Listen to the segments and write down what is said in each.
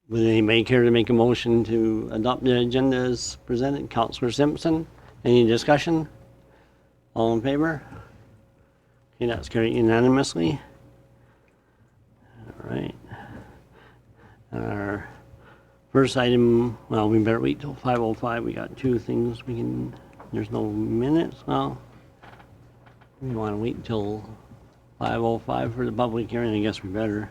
Would anybody care to make a motion to adopt the agenda as presented? Councillor Simpson, any discussion? All in favor? Okay, that's carried unanimously. All right. Our first item, well, we better wait till 5:05. We got two things we can, there's no minutes. Well, we want to wait until 5:05 for the public hearing. I guess we better.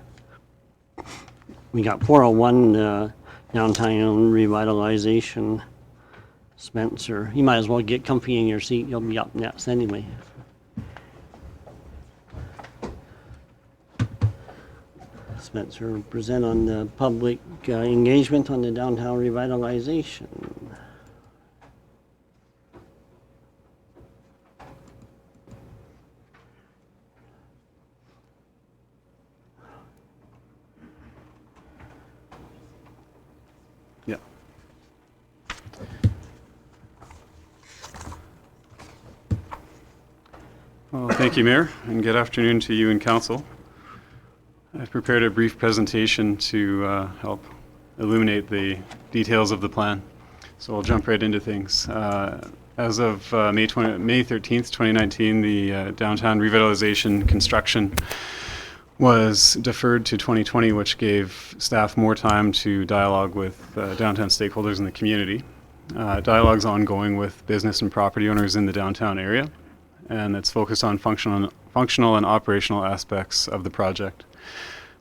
We got 401 downtown revitalization. Spencer, you might as well get comfy in your seat. You'll be up next anyway. Spencer, present on the public engagement on the downtown revitalization. Yeah. Well, thank you, Mayor, and good afternoon to you and Council. I've prepared a brief presentation to help illuminate the details of the plan, so I'll jump right into things. As of May 13th, 2019, the downtown revitalization construction was deferred to 2020, which gave staff more time to dialogue with downtown stakeholders in the community. Dialogue's ongoing with business and property owners in the downtown area, and it's focused on functional and operational aspects of the project.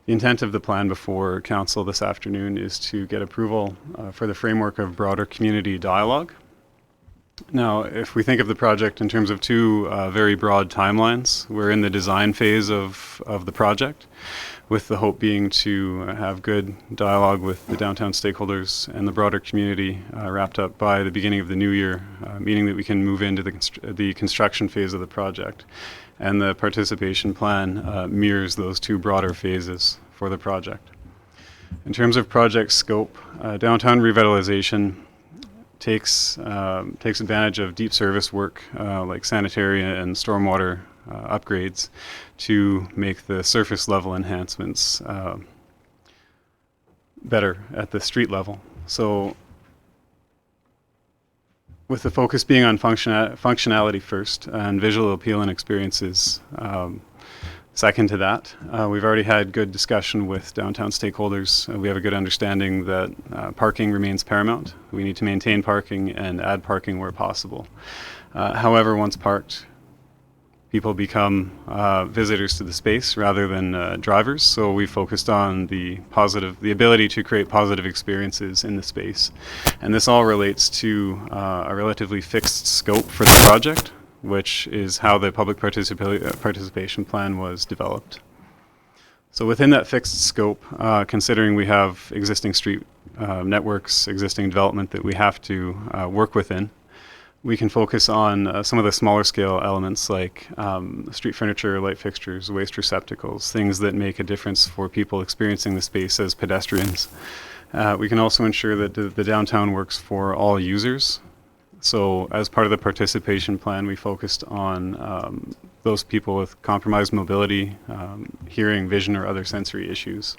The intent of the plan before Council this afternoon is to get approval for the framework of broader community dialogue. Now, if we think of the project in terms of two very broad timelines, we're in the design phase of the project, with the hope being to have good dialogue with the downtown stakeholders and the broader community wrapped up by the beginning of the new year, meaning that we can move into the construction phase of the project. And the participation plan mirrors those two broader phases for the project. In terms of project scope, downtown revitalization takes advantage of deep service work like sanitary and stormwater upgrades to make the surface level enhancements better at the street level. So with the focus being on functionality first and visual appeal and experiences second to that, we've already had good discussion with downtown stakeholders. We have a good understanding that parking remains paramount. We need to maintain parking and add parking where possible. However, once parked, people become visitors to the space rather than drivers. So we focused on the ability to create positive experiences in the space. And this all relates to a relatively fixed scope for the project, which is how the public participation plan was developed. So within that fixed scope, considering we have existing street networks, existing development that we have to work within, we can focus on some of the smaller scale elements like street furniture, light fixtures, waste receptacles, things that make a difference for people experiencing the space as pedestrians. We can also ensure that the downtown works for all users. So as part of the participation plan, we focused on those people with compromised mobility, hearing, vision, or other sensory issues.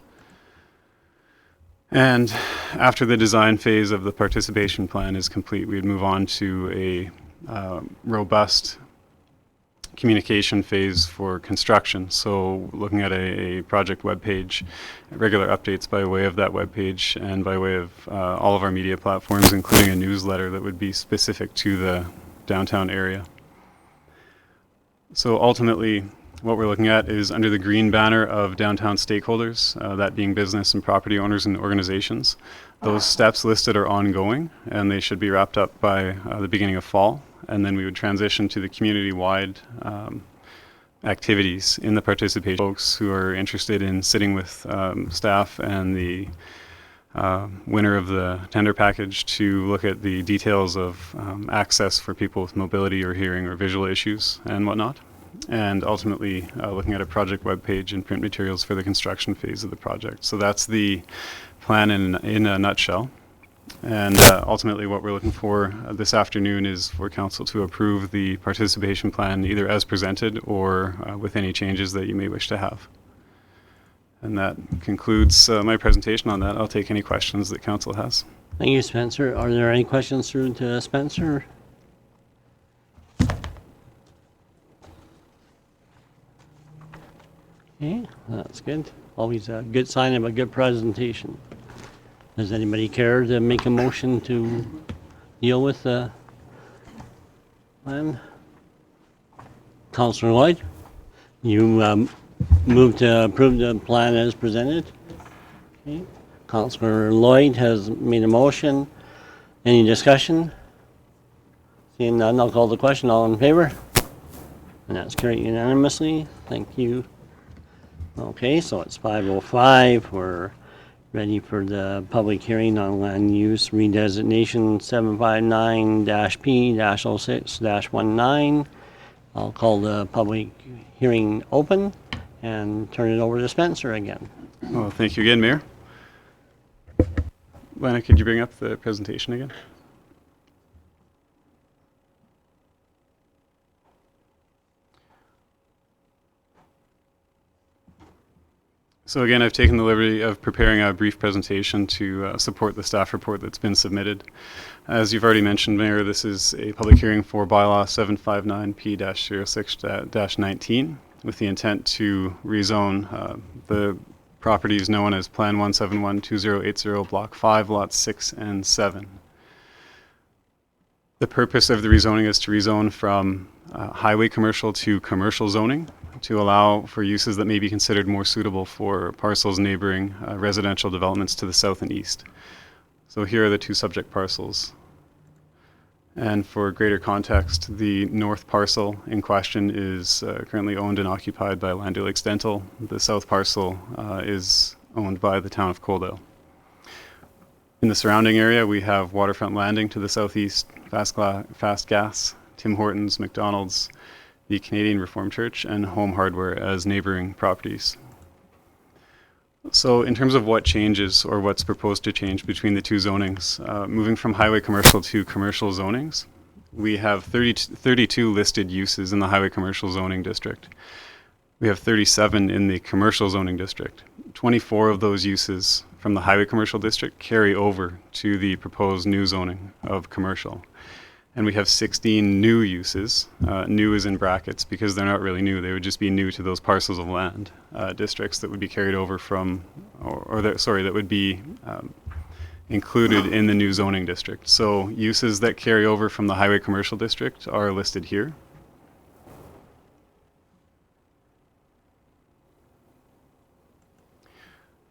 And after the design phase of the participation plan is complete, we'd move on to a robust communication phase for construction. So looking at a project webpage, regular updates by way of that webpage and by way of all of our media platforms, including a newsletter that would be specific to the downtown area. So ultimately, what we're looking at is under the green banner of downtown stakeholders, that being business and property owners and organizations. Those steps listed are ongoing, and they should be wrapped up by the beginning of fall. And then we would transition to the community-wide activities in the participation. Folks who are interested in sitting with staff and the winner of the tender package to look at the details of access for people with mobility or hearing or visual issues and whatnot. And ultimately looking at a project webpage and print materials for the construction phase of the project. So that's the plan in a nutshell. And ultimately what we're looking for this afternoon is for Council to approve the participation plan either as presented or with any changes that you may wish to have. And that concludes my presentation on that. I'll take any questions that council has. Thank you, Spencer. Are there any questions through to Spencer? Okay, that's good. Always a good sign of a good presentation. Does anybody care to make a motion to deal with the plan? Councillor Lloyd, you move to approve the plan as presented. Okay. Councillor Lloyd has made a motion. Any discussion? Seeing none, I'll call the question. All in favor? And that's carried unanimously. Thank you. Okay, so it's 5:05. We're ready for the public hearing on land use redesignation 759-P-06-19. I'll call the public hearing open and turn it over to Spencer again. Well, thank you again, Mayor. Lana, could you bring up the presentation again? So again, I've taken the liberty of preparing a brief presentation to support the staff report that's been submitted. As you've already mentioned, Mayor, this is a public hearing for bylaw 759P-06-19 with the intent to rezone the properties known as Plan 1712080 Block 5, Lots 6 and 7. The purpose of the rezoning is to rezone from highway commercial to commercial zoning to allow for uses that may be considered more suitable for parcels neighboring residential developments to the south and east. So here are the two subject parcels. And for greater context, the north parcel in question is currently owned and occupied by Land O'Lakes Dental. The south parcel is owned by the town of Coaldale. In the surrounding area, we have Waterfront Landing to the southeast, Fast Gas, Tim Hortons, McDonald's, the Canadian Reformed Church, and Home Hardware as neighboring properties. So in terms of what changes or what's proposed to change between the two zonings, moving from highway commercial to commercial zonings, we have 32 listed uses in the highway commercial zoning district. We have 37 in the commercial zoning district. 24 of those uses from the highway commercial district carry over to the proposed new zoning of commercial. And we have 16 new uses. New is in brackets because they're not really new. They would just be new to those parcels of land, districts that would be carried over from, that would be included in the new zoning district. So uses that carry over from the highway commercial district are listed here.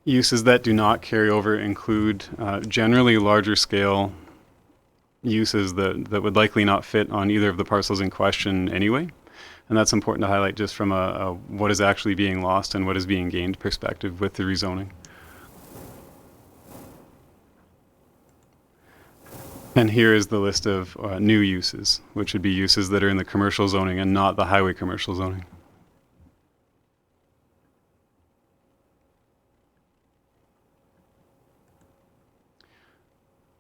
Uses that do not carry over include generally larger scale uses that would likely not fit on either of the parcels in question anyway. And that's important to highlight just from a what is actually being lost and what is being gained perspective with the rezoning. And here is the list of new uses, which would be uses that are in the commercial zoning and not the highway commercial zoning.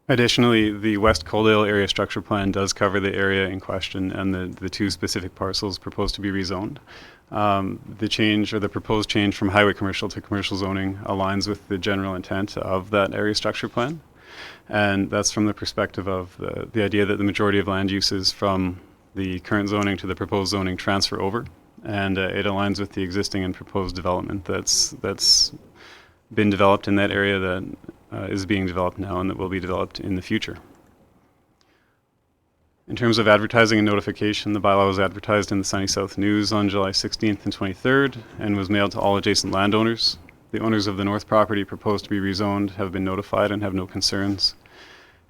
Additionally, the West Coaldale Area Structure Plan does cover the area in question and the two specific parcels proposed to be rezoned. The change or the proposed change from highway commercial to commercial zoning aligns with the general intent of that area structure plan. And that's from the perspective of the idea that the majority of land uses from the current zoning to the proposed zoning transfer over. And it aligns with the existing and proposed development that's been developed in that area that is being developed now and that will be developed in the future. In terms of advertising and notification, the bylaw was advertised in the Sunny South News on July 16th and 23rd and was mailed to all adjacent landowners. The owners of the north property proposed to be rezoned have been notified and have no concerns,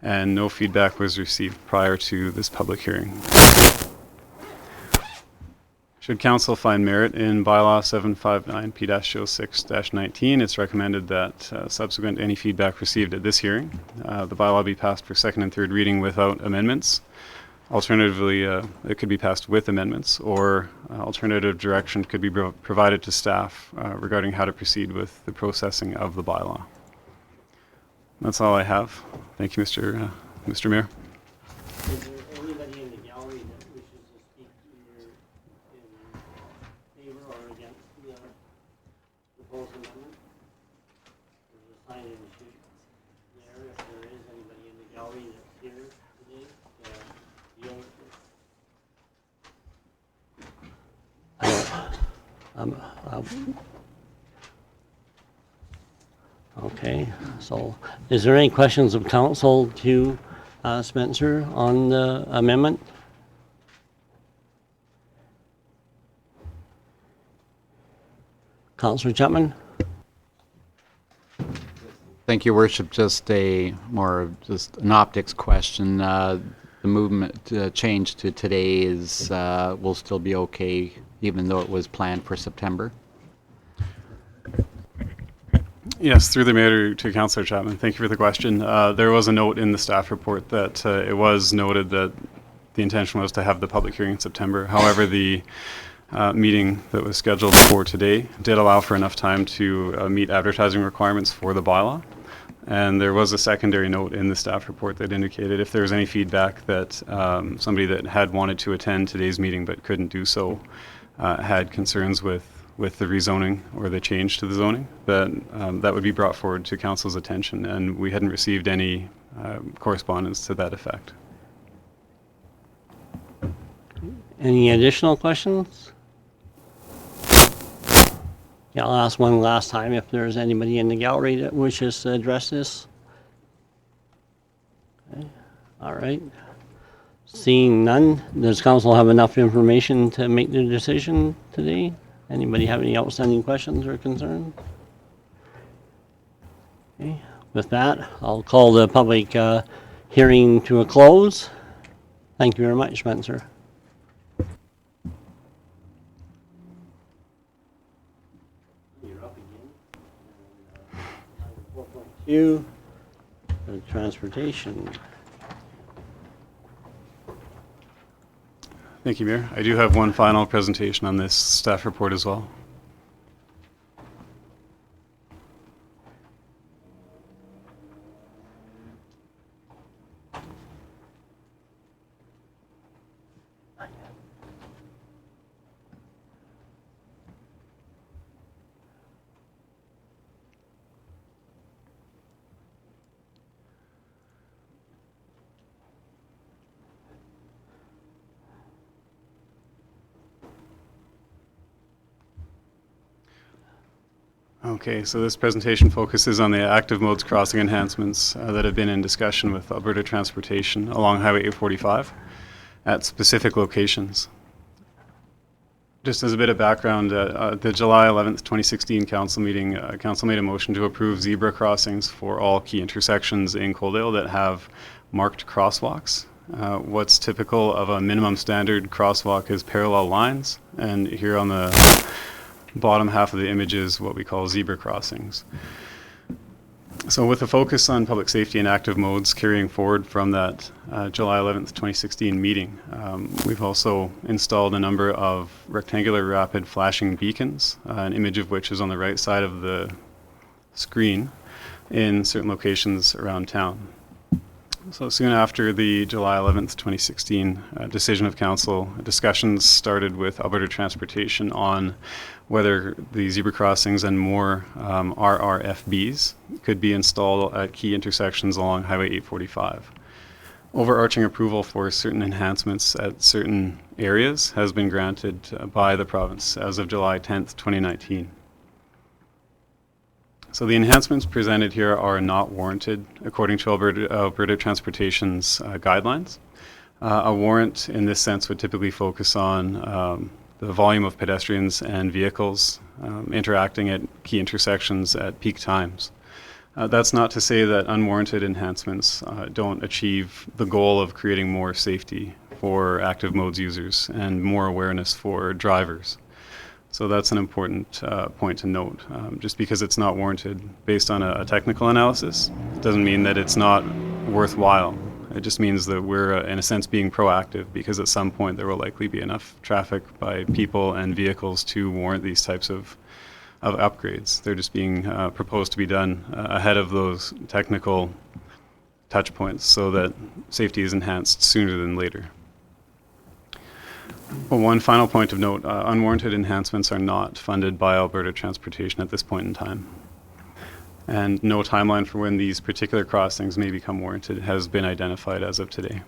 and no feedback was received prior to this public hearing. Should council find merit in bylaw 759P-06-19, it's recommended that subsequent any feedback received at this hearing, the bylaw be passed for second and third reading without amendments. Alternatively, it could be passed with amendments, or alternative direction could be provided to staff regarding how to proceed with the processing of the bylaw. That's all I have. Thank you, Mr. Mayor. Is there anybody in the gallery that wishes to speak either in favor or against the proposed amendment? Okay, so is there any questions of council to Spencer on the amendment? Councillor Chapman? Thank you, Worship. Just an optics question. The movement change to today will still be okay, even though it was planned for September? Yes, through the mayor to Councillor Chapman. Thank you for the question. There was a note in the staff report that it was noted that the intention was to have the public hearing in September. However, the meeting that was scheduled for today did allow for enough time to meet advertising requirements for the bylaw. And there was a secondary note in the staff report that indicated if there was any feedback that somebody that had wanted to attend today's meeting but couldn't do so had concerns with the rezoning or the change to the zoning, that would be brought forward to council's attention, and we hadn't received any correspondence to that effect. Any additional questions? Yeah, I'll ask one last time if there's anybody in the gallery that wishes to address this. Okay. All right. Seeing none, does council have enough information to make the decision today? Anybody have any outstanding questions or concerns? Okay. With that, I'll call the public hearing to a close. Thank you very much, Spencer. You, the transportation. Thank you, Mayor. I do have one final presentation on this staff report as well. Okay, so this presentation focuses on the active modes crossing enhancements that have been in discussion with Alberta Transportation along Highway 845 at specific locations. Just as a bit of background, the July 11th, 2016 council meeting, council made a motion to approve zebra crossings for all key intersections in Coaldale that have marked crosswalks. What's typical of a minimum standard crosswalk is parallel lines, and here on the bottom half of the image is what we call zebra crossings. So with a focus on public safety and active modes carrying forward from that July 11th, 2016 meeting, we've also installed a number of rectangular rapid flashing beacons, an image of which is on the right side of the screen in certain locations around town. So soon after the July 11th, 2016 decision of council, discussions started with Alberta Transportation on whether the zebra crossings and more RRFBs could be installed at key intersections along Highway 845. Overarching approval for certain enhancements at certain areas has been granted by the province as of July 10th, 2019. So the enhancements presented here are not warranted according to Alberta Transportation's guidelines. A warrant in this sense would typically focus on the volume of pedestrians and vehicles interacting at key intersections at peak times. That's not to say that unwarranted enhancements don't achieve the goal of creating more safety for active modes users and more awareness for drivers. So that's an important point to note. Just because it's not warranted based on a technical analysis doesn't mean that it's not worthwhile. It just means that we're, in a sense, being proactive, because at some point there will likely be enough traffic by people and vehicles to warrant these types of upgrades. They're just being proposed to be done ahead of those technical touch points so that safety is enhanced sooner than later. Well, one final point of note, unwarranted enhancements are not funded by Alberta Transportation at this point in time. And no timeline for when these particular crossings may become warranted has been identified as of today.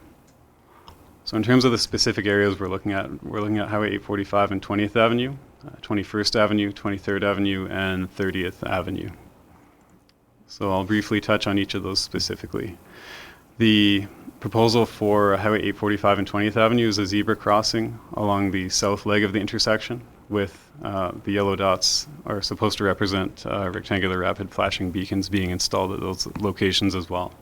So in terms of the specific areas we're looking at Highway 845 and 20th Avenue, 21st Avenue, 23rd Avenue, and 30th Avenue. So I'll briefly touch on each of those specifically. The proposal for Highway 845 and 20th Avenue is a zebra crossing along the south leg of the intersection, with the yellow dots are supposed to represent rectangular rapid flashing beacons being installed at those locations as well.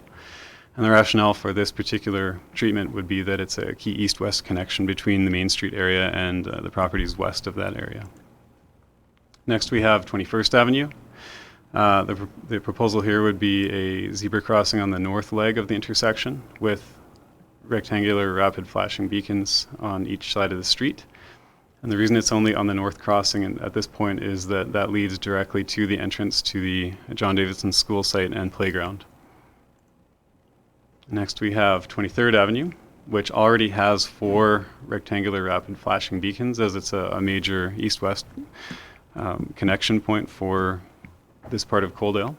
And the rationale for this particular treatment would be that it's a key east-west connection between the Main Street area and the properties west of that area. Next we have 21st Avenue. The proposal here would be a zebra crossing on the north leg of the intersection with rectangular rapid flashing beacons on each side of the street. And the reason it's only on the north crossing at this point is that that leads directly to the entrance to the John Davidson School site and playground. Next we have 23rd Avenue, which already has 4 rectangular rapid flashing beacons, as it's a major east-west connection point for this part of Coaldale.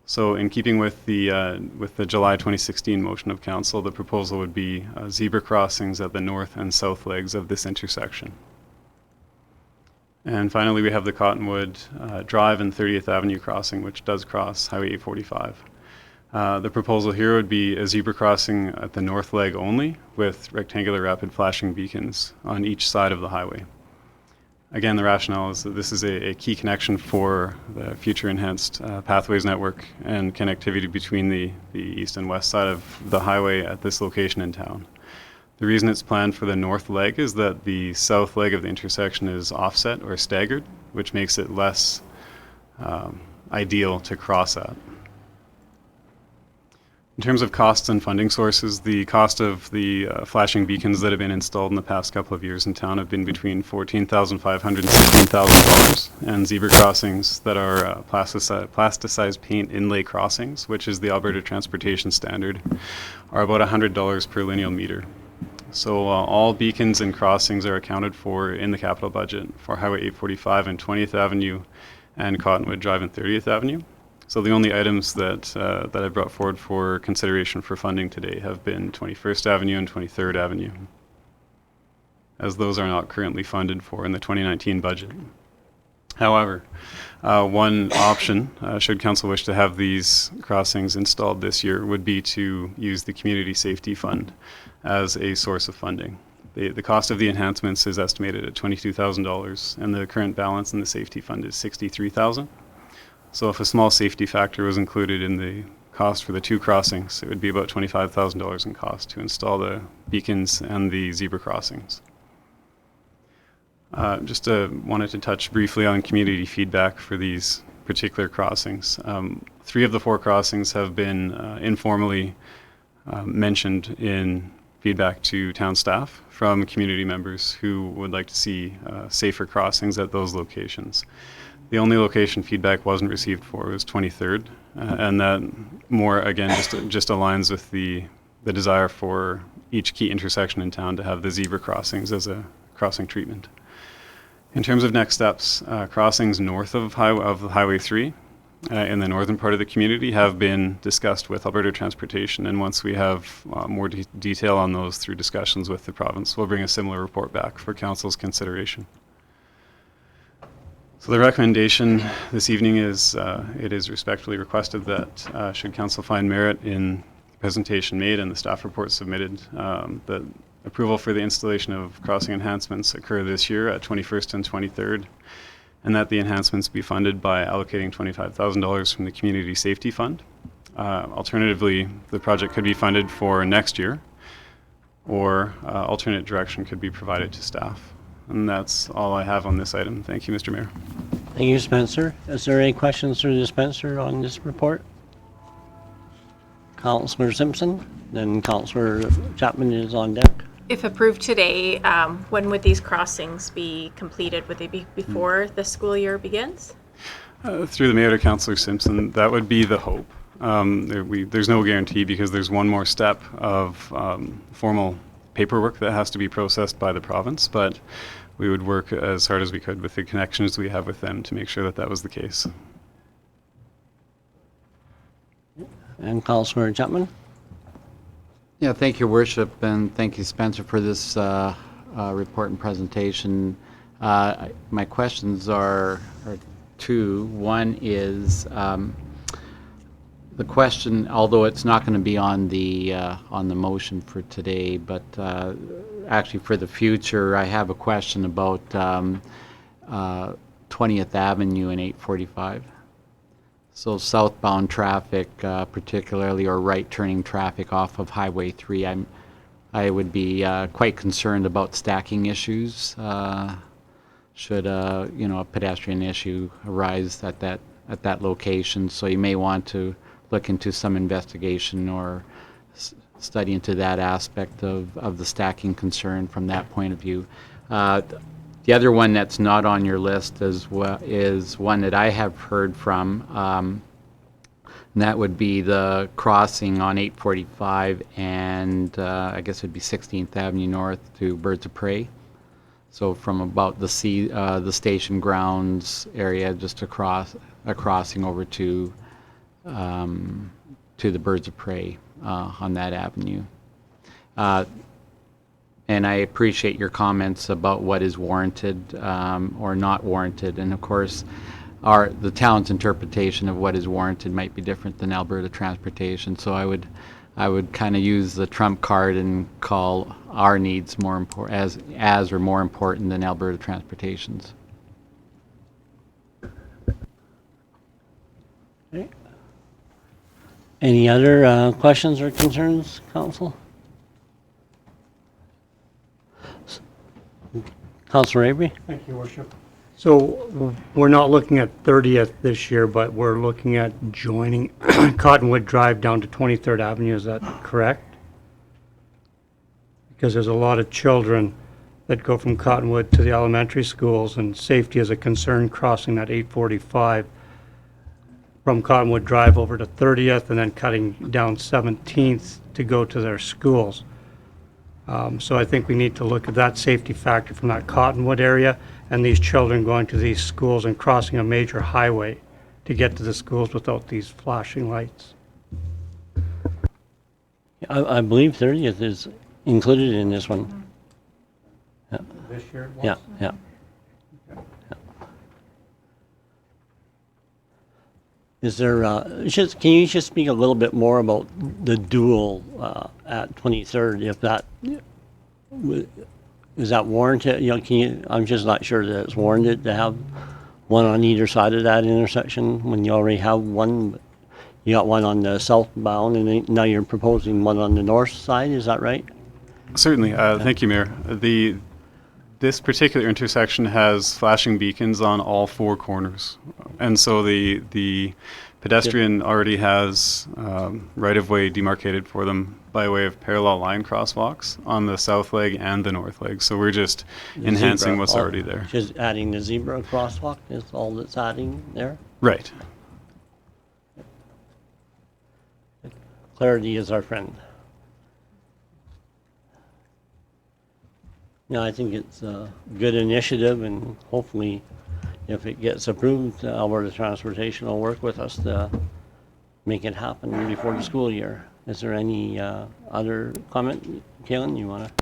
So in keeping with the July 2016 motion of council, the proposal would be zebra crossings at the north and south legs of this intersection. And finally, we have the Cottonwood Drive and 30th Avenue crossing, which does cross Highway 845. The proposal here would be a zebra crossing at the north leg only, with rectangular rapid flashing beacons on each side of the highway. Again, the rationale is that this is a key connection for the future enhanced pathways network and connectivity between the east and west side of the highway at this location in town. The reason it's planned for the north leg is that the south leg of the intersection is offset or staggered, which makes it less ideal to cross at. In terms of costs and funding sources, the cost of the flashing beacons that have been installed in the past couple of years in town have been between $14,500 and $16,000, and zebra crossings that are plasticized paint inlay crossings, which is the Alberta Transportation Standard, are about $100 per lineal meter. So all beacons and crossings are accounted for in the capital budget for Highway 845 and 20th Avenue and Cottonwood Drive and 30th Avenue. So the only items that I brought forward for consideration for funding today have been 21st Avenue and 23rd Avenue, as those are not currently funded for in the 2019 budget. However, one option, should council wish to have these crossings installed this year, would be to use the Community Safety Fund as a source of funding. The cost of the enhancements is estimated at $22,000, and the current balance in the safety fund is $63,000. So if a small safety factor was included in the cost for the 2 crossings, it would be about $25,000 in cost to install the beacons and the zebra crossings. Wanted to touch briefly on community feedback for these particular crossings. 3 of the 4 crossings have been informally mentioned in feedback to town staff from community members who would like to see safer crossings at those locations. The only location feedback wasn't received for was 23rd, and that more, again, just aligns with the desire for each key intersection in town to have the zebra crossings as a crossing treatment. In terms of next steps, crossings north of Highway 3 in the northern part of the community have been discussed with Alberta Transportation, and once we have more detail on those through discussions with the province, we'll bring a similar report back for council's consideration. So the recommendation this evening is it is respectfully requested that should council find merit in the presentation made and the staff report submitted, that approval for the installation of crossing enhancements occur this year at 21st and 23rd, and that the enhancements be funded by allocating $25,000 from the Community Safety Fund. Alternatively, the project could be funded for next year, or alternate direction could be provided to staff. And that's all I have on this item. Thank you, Mr. Mayor. Thank you, Spencer. Is there any questions for the Spencer on this report? Councillor Simpson, then Councillor Chapman is on deck. If approved today, when would these crossings be completed? Would they be before the school year begins? Through the Mayor to Councillor Simpson, that would be the hope. There's no guarantee because there's one more step of formal paperwork that has to be processed by the province, but we would work as hard as we could with the connections we have with them to make sure that that was the case. And Councillor Chapman? Yeah, thank you, Worship, and thank you, Spencer, for this report and presentation. My questions are two. One is the question, although it's not going to be on the motion for today, but actually for the future, I have a question about 20th Avenue and 845. So southbound traffic, particularly, or right-turning traffic off of Highway 3, I would be quite concerned about stacking issues should a pedestrian issue arise at that location. So you may want to look into some investigation or study into that aspect of the stacking concern from that point of view. The other one that's not on your list is one that I have heard from, and that would be the crossing on 845 and I guess it'd be 16th Avenue North to Birds of Prey. So from about the station grounds area, just across a crossing over to the Birds of Prey on that avenue. And I appreciate your comments about what is warranted or not warranted. And of course, the town's interpretation of what is warranted might be different than Alberta Transportation. So I would kind of use the trump card and call our needs more important as or more important than Alberta Transportation's. Okay. Any other questions or concerns, Council? Councilor Avery? Thank you, Your Worship. So we're not looking at 30th this year, but we're looking at joining Cottonwood Drive down to 23rd Avenue, is that correct? Because there's a lot of children that go from Cottonwood to the elementary schools, and safety is a concern crossing that 845 from Cottonwood Drive over to 30th and then cutting down 17th to go to their schools. So I think we need to look at that safety factor from that Cottonwood area and these children going to these schools and crossing a major highway to get to the schools without these flashing lights. I believe 30th is included in this one. This year it was? Yeah. Is there, can you just speak a little bit more about the dual at 23rd, if that, is that warranted? I'm just not sure that it's warranted to have one on either side of that intersection when you already have one. But you got one on the southbound and then now you're proposing one on the north side, is that right? Certainly. Thank you, Mayor. This particular intersection has flashing beacons on all four corners. And so the pedestrian already has right-of-way demarcated for them by way of parallel line crosswalks on the south leg and the north leg. So we're just enhancing Zebra, what's already there. Just adding the zebra crosswalk is all that's adding there? Right. Clarity is our friend. Yeah, I think it's a good initiative, and hopefully, if it gets approved, Alberta Transportation will work with us to make it happen before the school year. Is there any other comment, Kaylin, you want to?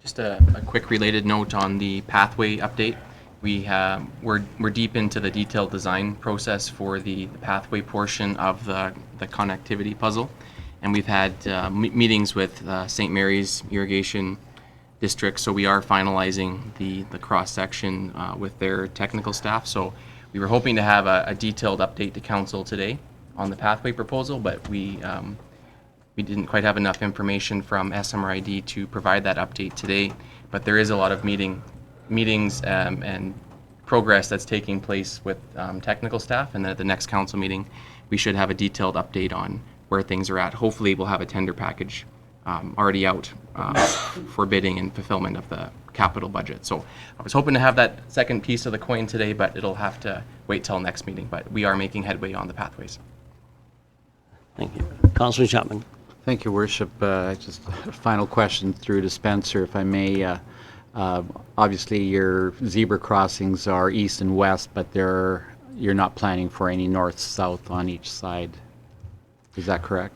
Just a quick related note on the pathway update. We're deep into the detailed design process for the pathway portion of the connectivity puzzle, and we've had meetings with St. Mary's Irrigation District, so we are finalizing the cross section with their technical staff. So we were hoping to have a detailed update to council today on the pathway proposal, but we didn't quite have enough information from SMRID to provide that update today. But there is a lot of meetings and progress that's taking place with technical staff, and then at the next council meeting we should have a detailed update on where things are at. Hopefully we'll have a tender package already out for bidding and fulfillment of the capital budget. So I was hoping to have that second piece of the coin today, but it'll have to wait till next meeting. But we are making headway on the pathways. Thank you. Councilor Chapman. Thank you, Worship. Just a final question through to Spencer, if I may. Obviously, your zebra crossings are east and west, but you're not planning for any north-south on each side. Is that correct?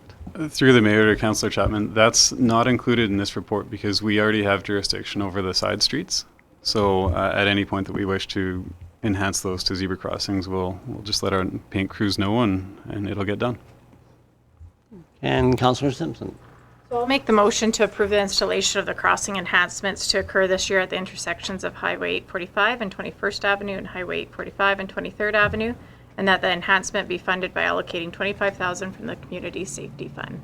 Through the Mayor to Councillor Chapman, that's not included in this report because we already have jurisdiction over the side streets. So at any point that we wish to enhance those to zebra crossings, we'll just let our paint crews know, and it'll get done. And Councillor Simpson. So I'll make the motion to approve the installation of the crossing enhancements to occur this year at the intersections of Highway 845 and 21st Avenue and Highway 845 and 23rd Avenue, and that the enhancement be funded by allocating $25,000 from the Community Safety Fund.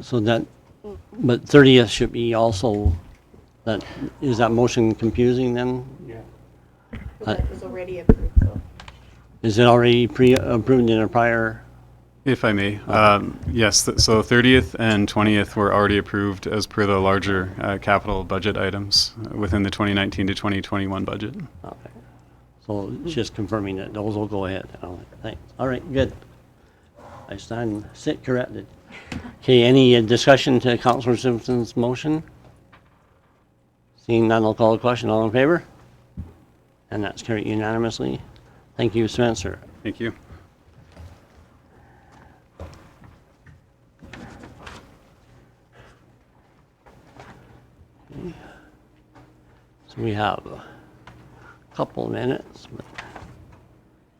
So that, but 30th should be also, that, is that motion confusing then? Yeah. That was already approved, though. Is it already approved in a prior? If I may, yes, so 30th and 20th were already approved as per the larger capital budget items within the 2019 to 2021 budget. Okay. So it's just confirming that those will go ahead. Thanks. All right, good. I sit corrected. Okay, any discussion to Councillor Simpson's motion? Seeing none, I'll call the question. All in favor? And that's carried unanimously. Thank you, Spencer. Thank you. So we have a couple of minutes, but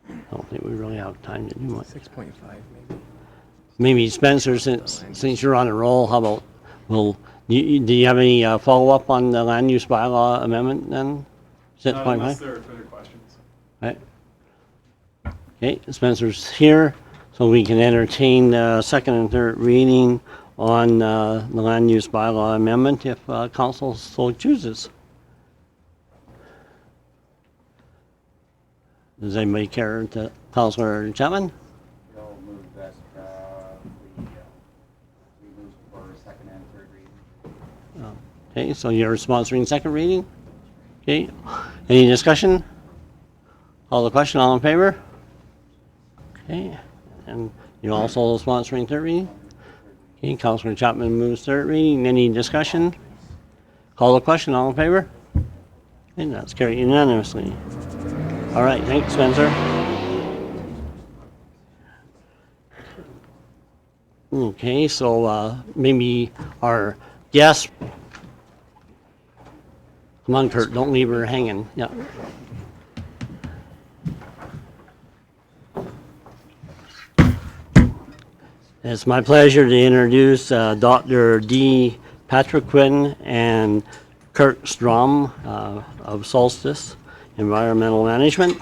I don't think we really have time to do much. 6.5 maybe. Maybe Spencer, since you're on a roll, how about, do you have any follow-up on the land use bylaw amendment then? 6.5? there are further questions. Right. Okay, Spencer's here, so we can entertain second and third reading on the land use bylaw amendment if council so chooses. Does anybody care to, Councillor Chapman? I'll move that we move for second and third reading. Okay, so you're sponsoring second reading? Okay, any discussion? Call the question, all in favor? Okay, and you also sponsoring third reading? Okay, Councillor Chapman moves third reading. Any discussion? Call the question, all in favor? And that's carried unanimously. All right, thanks, Spencer. Okay, so maybe our guest. Come on, Kurt, don't leave her hanging. Yeah. It's my pleasure to introduce Dr. D. Patriquin and Kurt Strom of Solstice Environmental Management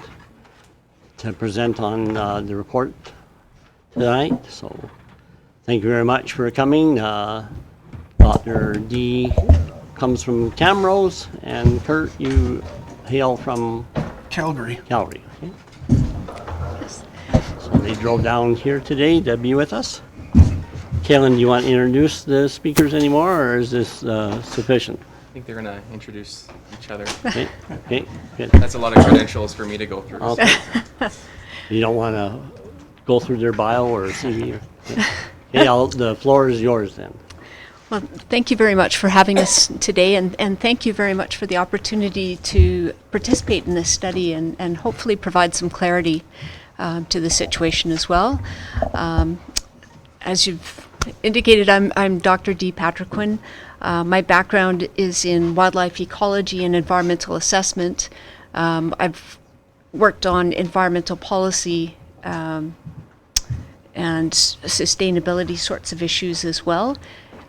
to present on the report tonight. So thank you very much for coming. Dr. D comes from Camrose, and Kurt, you hail from Calgary. Calgary. Okay. So they drove down here today to be with us. Kaylin, do you want to introduce the speakers anymore, or is this sufficient? I think they're going to introduce each other. Okay, okay, good. That's a lot of credentials for me to go through. Okay. You don't want to go through their bio or CV? Or, okay, the floor is yours then. Well, thank you very much for having us today, and thank you very much for the opportunity to participate in this study and hopefully provide some clarity to the situation as well. As you've indicated, I'm Dr. D. Patriquin. My background is in wildlife ecology and environmental assessment. I've worked on environmental policy and sustainability sorts of issues as well.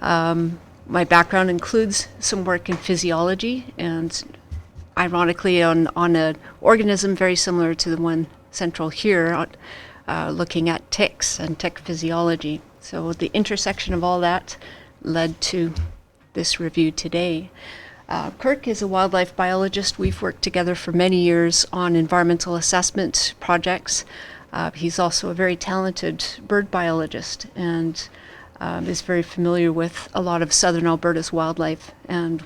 My background includes some work in physiology and, ironically, on an organism very similar to the one central here, looking at ticks and tick physiology. So the intersection of all that led to this review today. Kirk is a wildlife biologist. We've worked together for many years on environmental assessment projects. He's also a very talented bird biologist and is very familiar with a lot of southern Alberta's wildlife and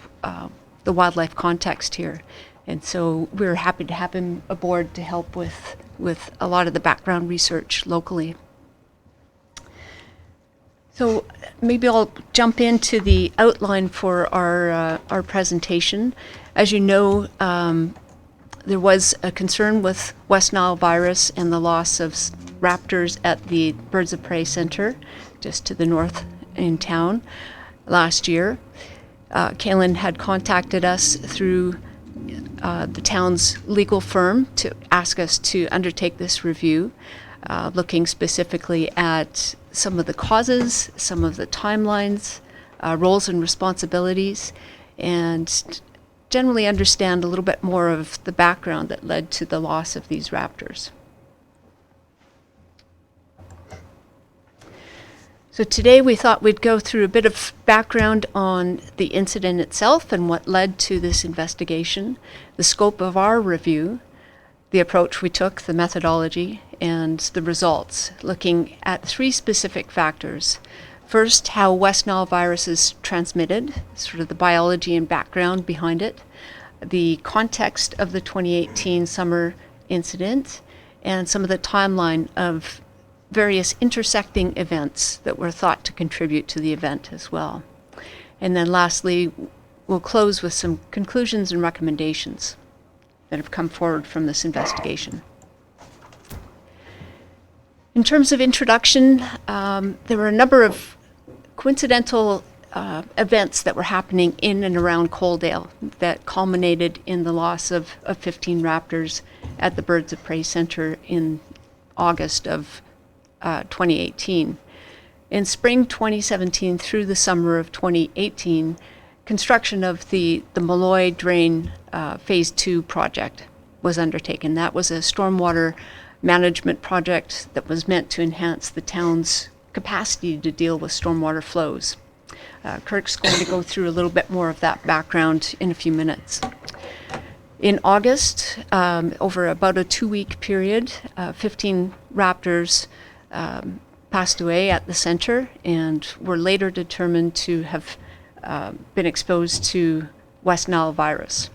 the wildlife context here. And so we're happy to have him aboard to help with a lot of the background research locally. So maybe I'll jump into the outline for our presentation. As you know, there was a concern with West Nile virus and the loss of raptors at the Birds of Prey Center, just to the north in town, last year. Kaylin had contacted us through the town's legal firm to ask us to undertake this review, looking specifically at some of the causes, some of the timelines, roles and responsibilities, and generally understand a little bit more of the background that led to the loss of these raptors. So today we thought we'd go through a bit of background on the incident itself and what led to this investigation, the scope of our review, the approach we took, the methodology, and the results, looking at 3 specific factors. First, how West Nile virus is transmitted, sort of the biology and background behind it, the context of the 2018 summer incident, and some of the timeline of various intersecting events that were thought to contribute to the event as well. And then lastly, we'll close with some conclusions and recommendations that have come forward from this investigation. In terms of introduction, there were a number of coincidental events that were happening in and around Coaldale that culminated in the loss of 15 raptors at the Birds of Prey Center in August of 2018. In spring 2017 through the summer of 2018, construction of the Malloy Drain Phase 2 project was undertaken. That was a stormwater management project that was meant to enhance the town's capacity to deal with stormwater flows. Kirk's going to go through a little bit more of that background in a few minutes. In August, over about a 2-week period, 15 raptors passed away at the center and were later determined to have been exposed to West Nile virus.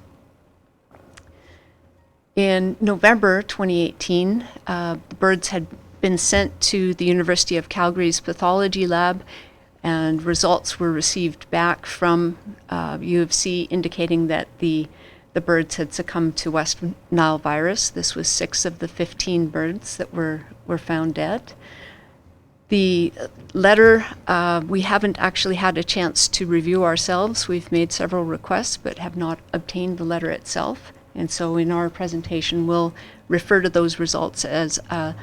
In November 2018, the birds had been sent to the University of Calgary's pathology lab, and results were received back from U of C indicating that the birds had succumbed to West Nile virus. This was 6 of the 15 birds that were found dead. The letter, we haven't actually had a chance to review ourselves. We've made several requests but have not obtained the letter itself. And so in our presentation, we'll refer to those results as a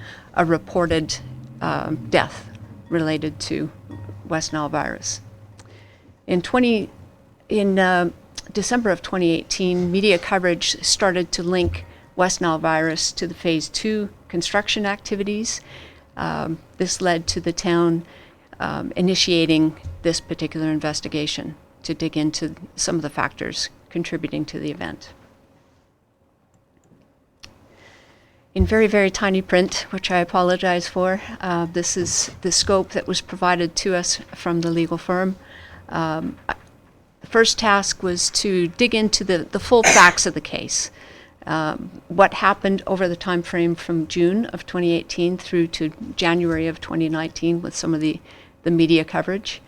reported death related to West Nile virus. In December of 2018, media coverage started to link West Nile virus to the Phase 2 construction activities. This led to the town initiating this particular investigation to dig into some of the factors contributing to the event. In very, very tiny print, which I apologize for, this is the scope that was provided to us from the legal firm. The first task was to dig into the full facts of the case. What happened over the time frame from June of 2018 through to January of 2019 with some of the media coverage.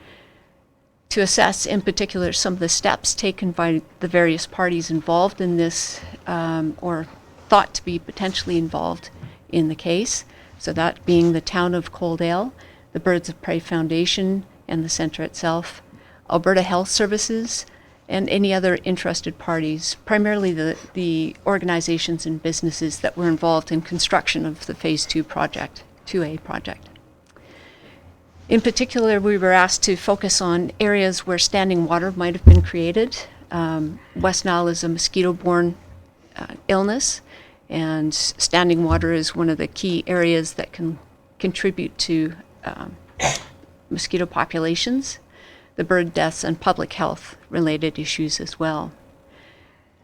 To assess in particular some of the steps taken by the various parties involved in this or thought to be potentially involved in the case. So that being the town of Coaldale, the Birds of Prey Foundation and the centre itself, Alberta Health Services, and any other interested parties, primarily the organizations and businesses that were involved in construction of the Phase 2 project, 2A project. In particular, we were asked to focus on areas where standing water might have been created. West Nile is a mosquito-borne illness, and standing water is one of the key areas that can contribute to mosquito populations, the bird deaths, and public health related issues as well.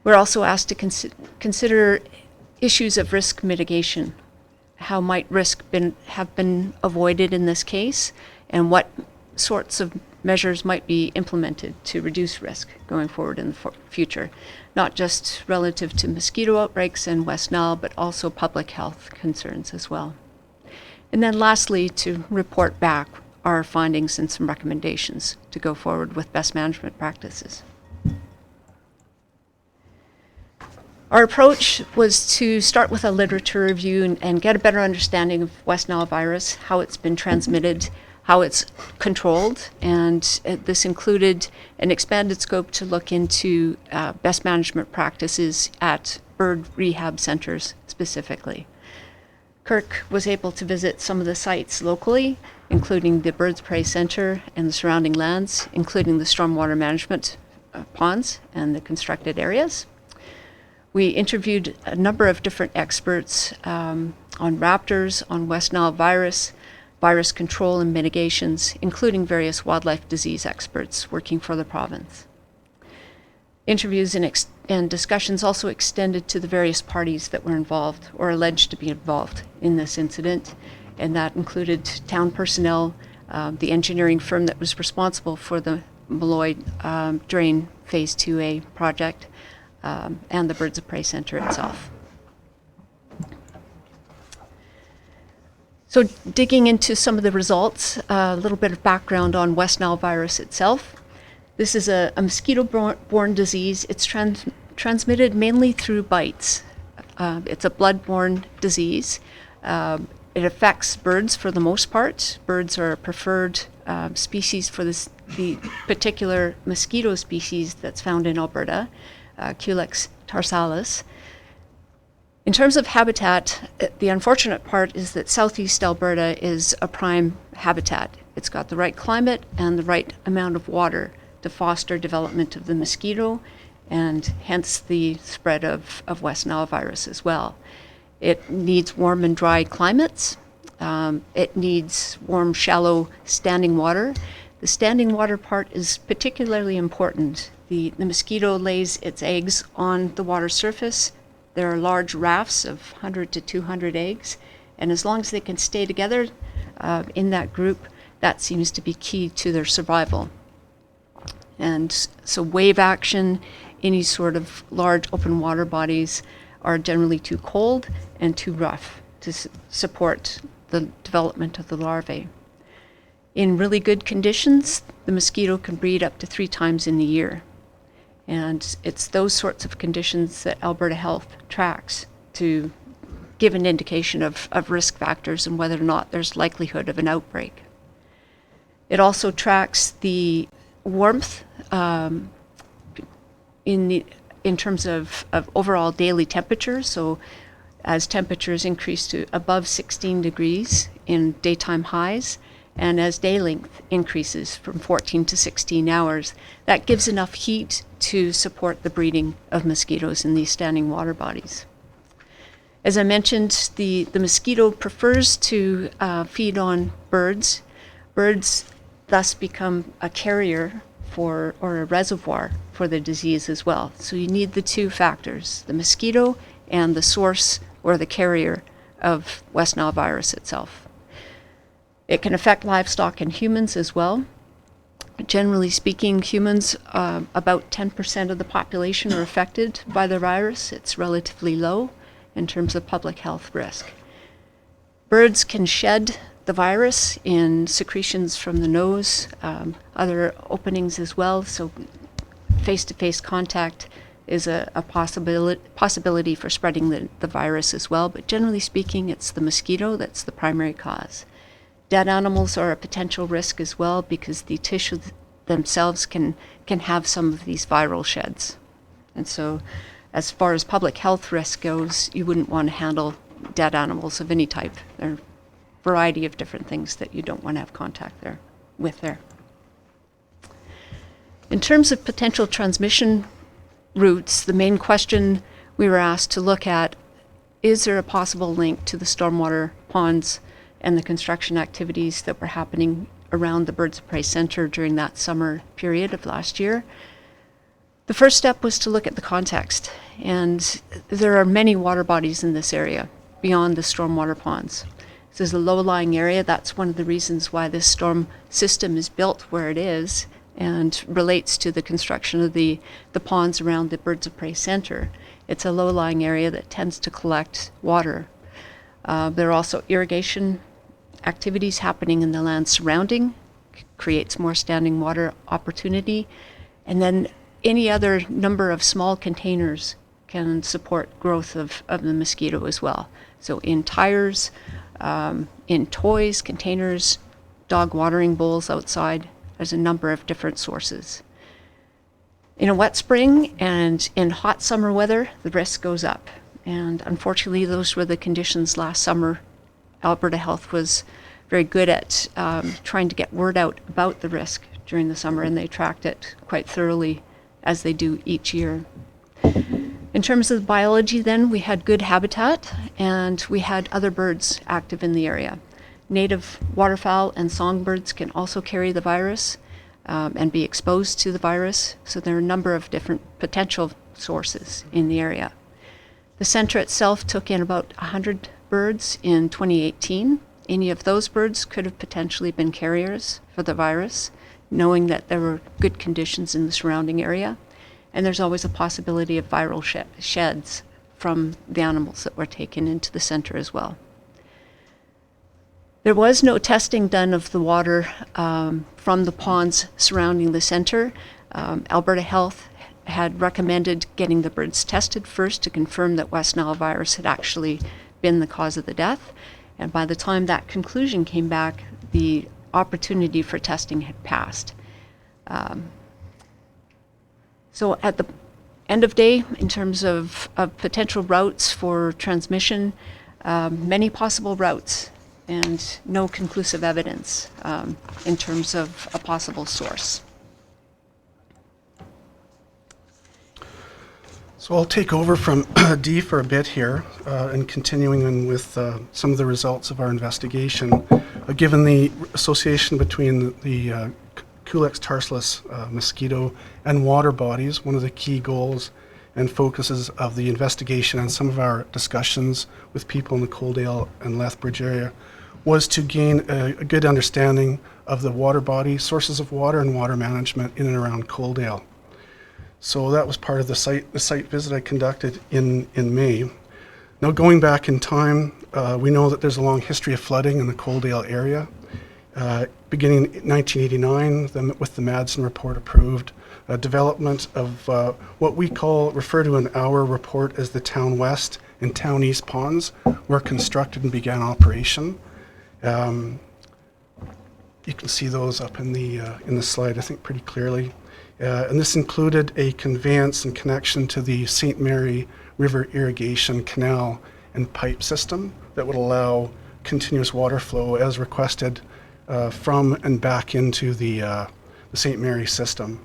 We're also asked to consider issues of risk mitigation. How might risk have been avoided in this case, and what sorts of measures might be implemented to reduce risk going forward in the future, not just relative to mosquito outbreaks in West Nile, but also public health concerns as well. And then lastly, to report back our findings and some recommendations to go forward with best management practices. Our approach was to start with a literature review and get a better understanding of West Nile virus, how it's been transmitted, how it's controlled, and this included an expanded scope to look into best management practices at bird rehab centers specifically. Kirk was able to visit some of the sites locally, including the Birds of Prey Center and the surrounding lands, including the stormwater management ponds and the constructed areas. We interviewed a number of different experts on raptors, on West Nile virus, virus control and mitigations, including various wildlife disease experts working for the province. Interviews and discussions also extended to the various parties that were involved or alleged to be involved in this incident, and that included town personnel, the engineering firm that was responsible for the Molloy Drain Phase 2A project, and the Birds of Prey Center itself. So digging into some of the results, a little bit of background on West Nile virus itself. This is a mosquito-borne disease. It's transmitted mainly through bites. It's a blood-borne disease. It affects birds for the most part. Birds are a preferred species for the particular mosquito species that's found in Alberta, Culex tarsalis. In terms of habitat, the unfortunate part is that southeast Alberta is a prime habitat. It's got the right climate and the right amount of water to foster development of the mosquito and hence the spread of West Nile virus as well. It needs warm and dry climates. It needs warm, shallow, standing water. The standing water part is particularly important. The mosquito lays its eggs on the water surface. There are large rafts of 100 to 200 eggs, and as long as they can stay together in that group, that seems to be key to their survival. And so wave action, any sort of large open water bodies are generally too cold and too rough to support the development of the larvae. In really good conditions, the mosquito can breed up to 3 times in the year. And it's those sorts of conditions that Alberta Health tracks to give an indication of risk factors and whether or not there's likelihood of an outbreak. It also tracks the warmth in terms of overall daily temperature. So as temperatures increase to above 16 degrees in daytime highs, and as day length increases from 14 to 16 hours, that gives enough heat to support the breeding of mosquitoes in these standing water bodies. As I mentioned, the mosquito prefers to feed on birds. Birds thus become a carrier or a reservoir for the disease as well. So you need the 2 factors, the mosquito and the source or the carrier of West Nile virus itself. It can affect livestock and humans as well. Generally speaking, humans, about 10% of the population are affected by the virus. It's relatively low in terms of public health risk. Birds can shed the virus in secretions from the nose, other openings as well, so face-to-face contact is a possibility for spreading the virus as well, but generally speaking, it's the mosquito that's the primary cause. Dead animals are a potential risk as well because the tissue themselves can have some of these viral sheds. And so as far as public health risk goes, you wouldn't want to handle dead animals of any type. There are a variety of different things that you don't want to have contact with there. In terms of potential transmission routes, the main question we were asked to look at, is there a possible link to the stormwater ponds and the construction activities that were happening around the Birds of Prey Center during that summer period of last year? The first step was to look at the context, and there are many water bodies in this area beyond the stormwater ponds. This is a low-lying area. That's one of the reasons why this storm system is built where it is and relates to the construction of the ponds around the Birds of Prey Center. It's a low-lying area that tends to collect water. There are also irrigation activities happening in the land surrounding, creates more standing water opportunity, and then any other number of small containers can support growth of the mosquito as well. So in tires, in toys, containers, dog watering bowls outside, there's a number of different sources. In a wet spring and in hot summer weather, the risk goes up. And unfortunately, those were the conditions last summer. Alberta Health was very good at trying to get word out about the risk during the summer, and they tracked it quite thoroughly, as they do each year. In terms of biology then, we had good habitat, and we had other birds active in the area. Native waterfowl and songbirds can also carry the virus and be exposed to the virus, so there are a number of different potential sources in the area. The center itself took in about 100 birds in 2018. Any of those birds could have potentially been carriers for the virus, knowing that there were good conditions in the surrounding area. And there's always a possibility of viral sheds from the animals that were taken into the center as well. There was no testing done of the water from the ponds surrounding the center. Alberta Health had recommended getting the birds tested first to confirm that West Nile virus had actually been the cause of the death. And by the time that conclusion came back, the opportunity for testing had passed. So at the end of day, in terms of potential routes for transmission, many possible routes and no conclusive evidence in terms of a possible source. So I'll take over from Dee for a bit here and continuing on with some of the results of our investigation. Given the association between the Culex tarsalus mosquito and water bodies, one of the key goals and focuses of the investigation and some of our discussions with people in the Coaldale and Lethbridge area was to gain a good understanding of the water body, sources of water and water management in and around Coaldale. So that was part of the site visit I conducted in May. Now going back in time, we know that there's a long history of flooding in the Coaldale area. Beginning in 1989, with the Madsen report approved, development of what we refer to in our report as the Town West and Town East ponds were constructed and began operation. You can see those up in the slide, I think, pretty clearly. And this included a conveyance and connection to the St. Mary River Irrigation Canal and pipe system that would allow continuous water flow as requested from and back into the St. Mary system.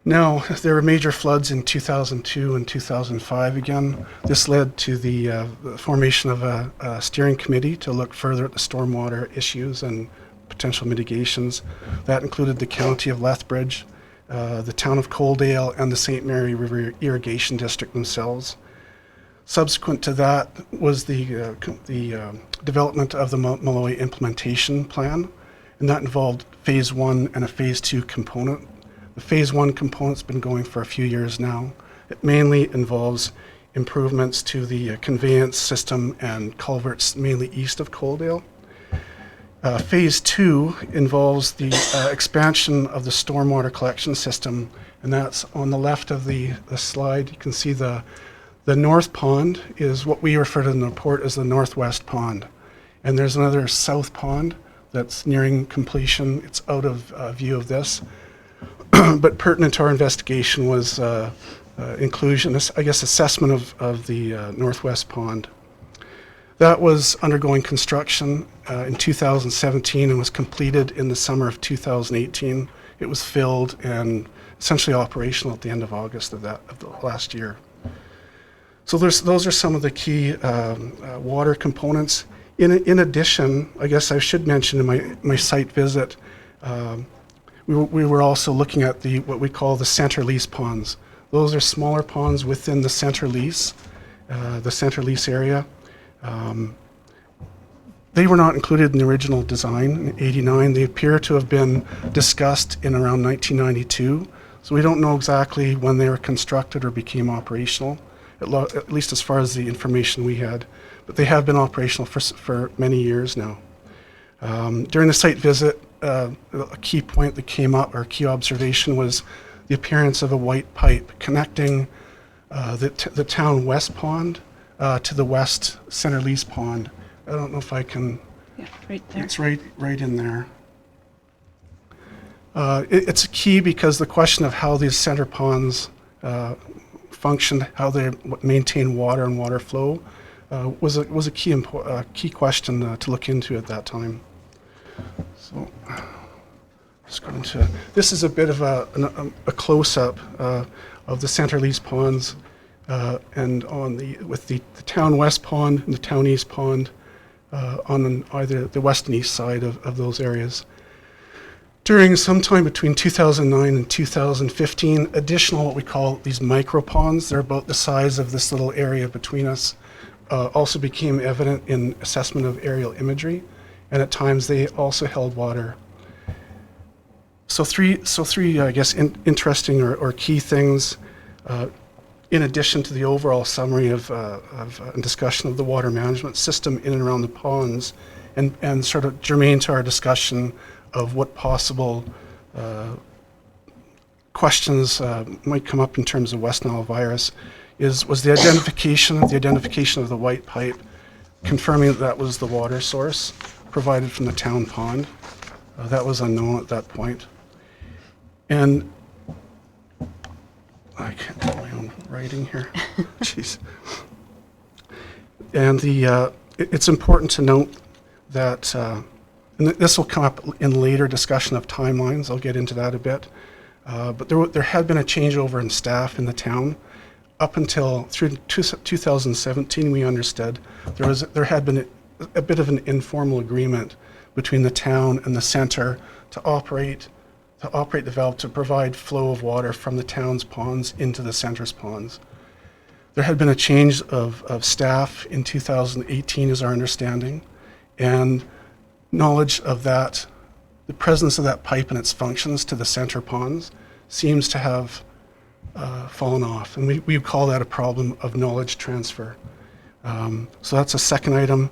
Now, there were major floods in 2002 and 2005 again. This led to the formation of a steering committee to look further at the stormwater issues and potential mitigations. That included the County of Lethbridge, the Town of Coaldale, and the St. Mary River Irrigation District themselves. Subsequent to that was the development of the Mount Molloy Implementation Plan, and that involved Phase 1 and a Phase 2 component. The Phase 1 component's been going for a few years now. It mainly involves improvements to the conveyance system and culverts mainly east of Coaldale. Phase 2 involves the expansion of the stormwater collection system, and that's on the left of the slide. You can see the north pond is what we refer to in the report as the northwest pond. And there's another south pond that's nearing completion. It's out of view of this. But pertinent to our investigation was inclusion, I guess, assessment of the northwest pond. That was undergoing construction in 2017 and was completed in the summer of 2018. It was filled and essentially operational at the end of August of the last year. So those are some of the key water components. In addition, I guess I should mention in my site visit, we were also looking at what we call the center lease ponds. Those are smaller ponds within the center lease area. They were not included in the original design in '89. They appear to have been discussed in around 1992. So we don't know exactly when they were constructed or became operational, at least as far as the information we had. But they have been operational for many years now. During the site visit, a key point that came up, or key observation, was the appearance of a white pipe connecting the town west pond to the west Center Lease Pond. I don't know if I can, Yeah, right there. it's right in there. It's key because the question of how these center ponds function, how they maintain water and water flow, was a key question to look into at that time. So, just going to. This is a bit of a close-up of the Center Lease ponds, and with the town west pond and the town east pond on either the west and east side of those areas. During sometime between 2009 and 2015, additional what we call these micro ponds, they're about the size of this little area between us, also became evident in assessment of aerial imagery, and at times they also held water. So three, I guess, interesting or key things, in addition to the overall summary of and discussion of the water management system in and around the ponds, and sort of germane to our discussion of what possible questions might come up in terms of West Nile virus, was the identification of the white pipe, confirming that was the water source provided from the town pond. That was unknown at that point. And I can't do my own writing here. Jeez. And it's important to note that, and this will come up in later discussion of timelines. I'll get into that a bit. But there had been a changeover in staff in the town. Up until through 2017, we understood there had been a bit of an informal agreement between the town and the center to operate the valve to provide flow of water from the town's ponds into the center's ponds. There had been a change of staff in 2018, is our understanding, and knowledge of that, the presence of that pipe and its functions to the center ponds seems to have fallen off, and we call that a problem of knowledge transfer. So that's a second item.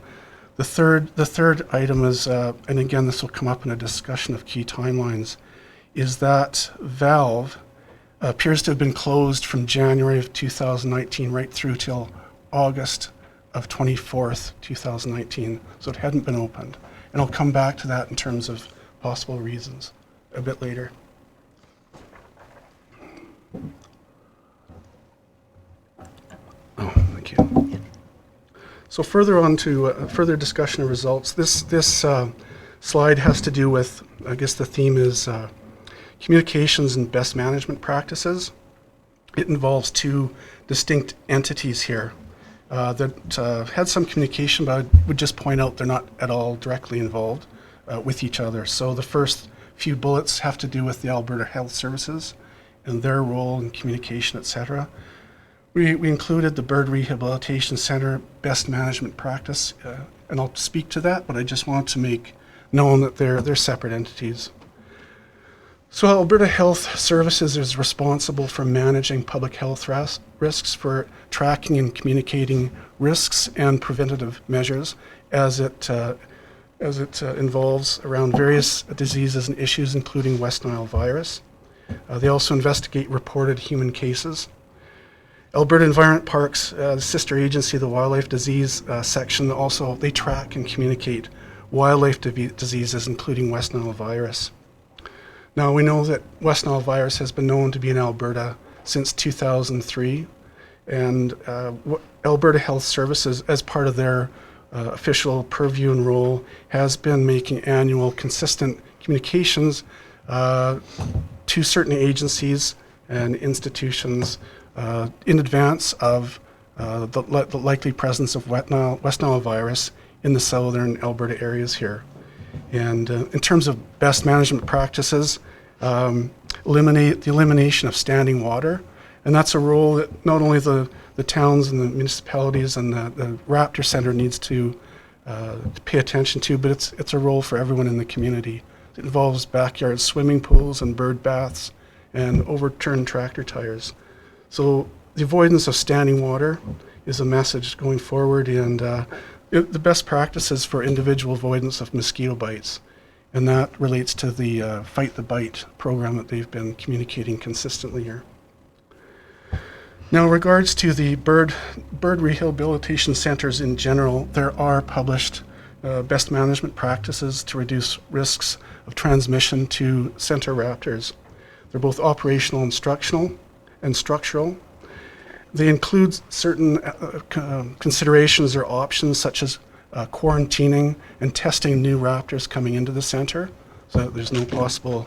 The third item is, and again this will come up in a discussion of key timelines, is that valve appears to have been closed from January of 2019 right through till August of 24th, 2019. So it hadn't been opened. And I'll come back to that in terms of possible reasons a bit later. Oh, thank you. So further on to further discussion of results. This slide has to do with, I guess the theme is communications and best management practices. It involves two distinct entities here that had some communication, but I would just point out they're not at all directly involved with each other. So the first few bullets have to do with the Alberta Health Services and their role in communication, etc. We included the Bird Rehabilitation Center best management practice, and I'll speak to that, but I just want to make known that they're separate entities. So Alberta Health Services is responsible for managing public health risks, for tracking and communicating risks and preventative measures as it involves around various diseases and issues, including West Nile virus. They also investigate reported human cases. Alberta Environment Parks, the sister agency, the Wildlife Disease section, also they track and communicate wildlife diseases, including West Nile virus. Now, we know that West Nile virus has been known to be in Alberta since 2003, and Alberta Health Services, as part of their official purview and role, has been making annual consistent communications to certain agencies and institutions in advance of the likely presence of West Nile virus in the southern Alberta areas here. And in terms of best management practices, elimination of standing water, and that's a role that not only the towns and the municipalities and the Raptor Center needs to pay attention to, but it's a role for everyone in the community. It involves backyard swimming pools and bird baths and overturned tractor tires. So the avoidance of standing water is a message going forward, and the best practices for individual avoidance of mosquito bites, and that relates to the Fight the Bite program that they've been communicating consistently here. Now, in regards to the bird rehabilitation centers in general, there are published best management practices to reduce risks of transmission to center raptors. They're both operational, instructional, and structural. They include certain considerations or options such as quarantining and testing new raptors coming into the center so that there's no possible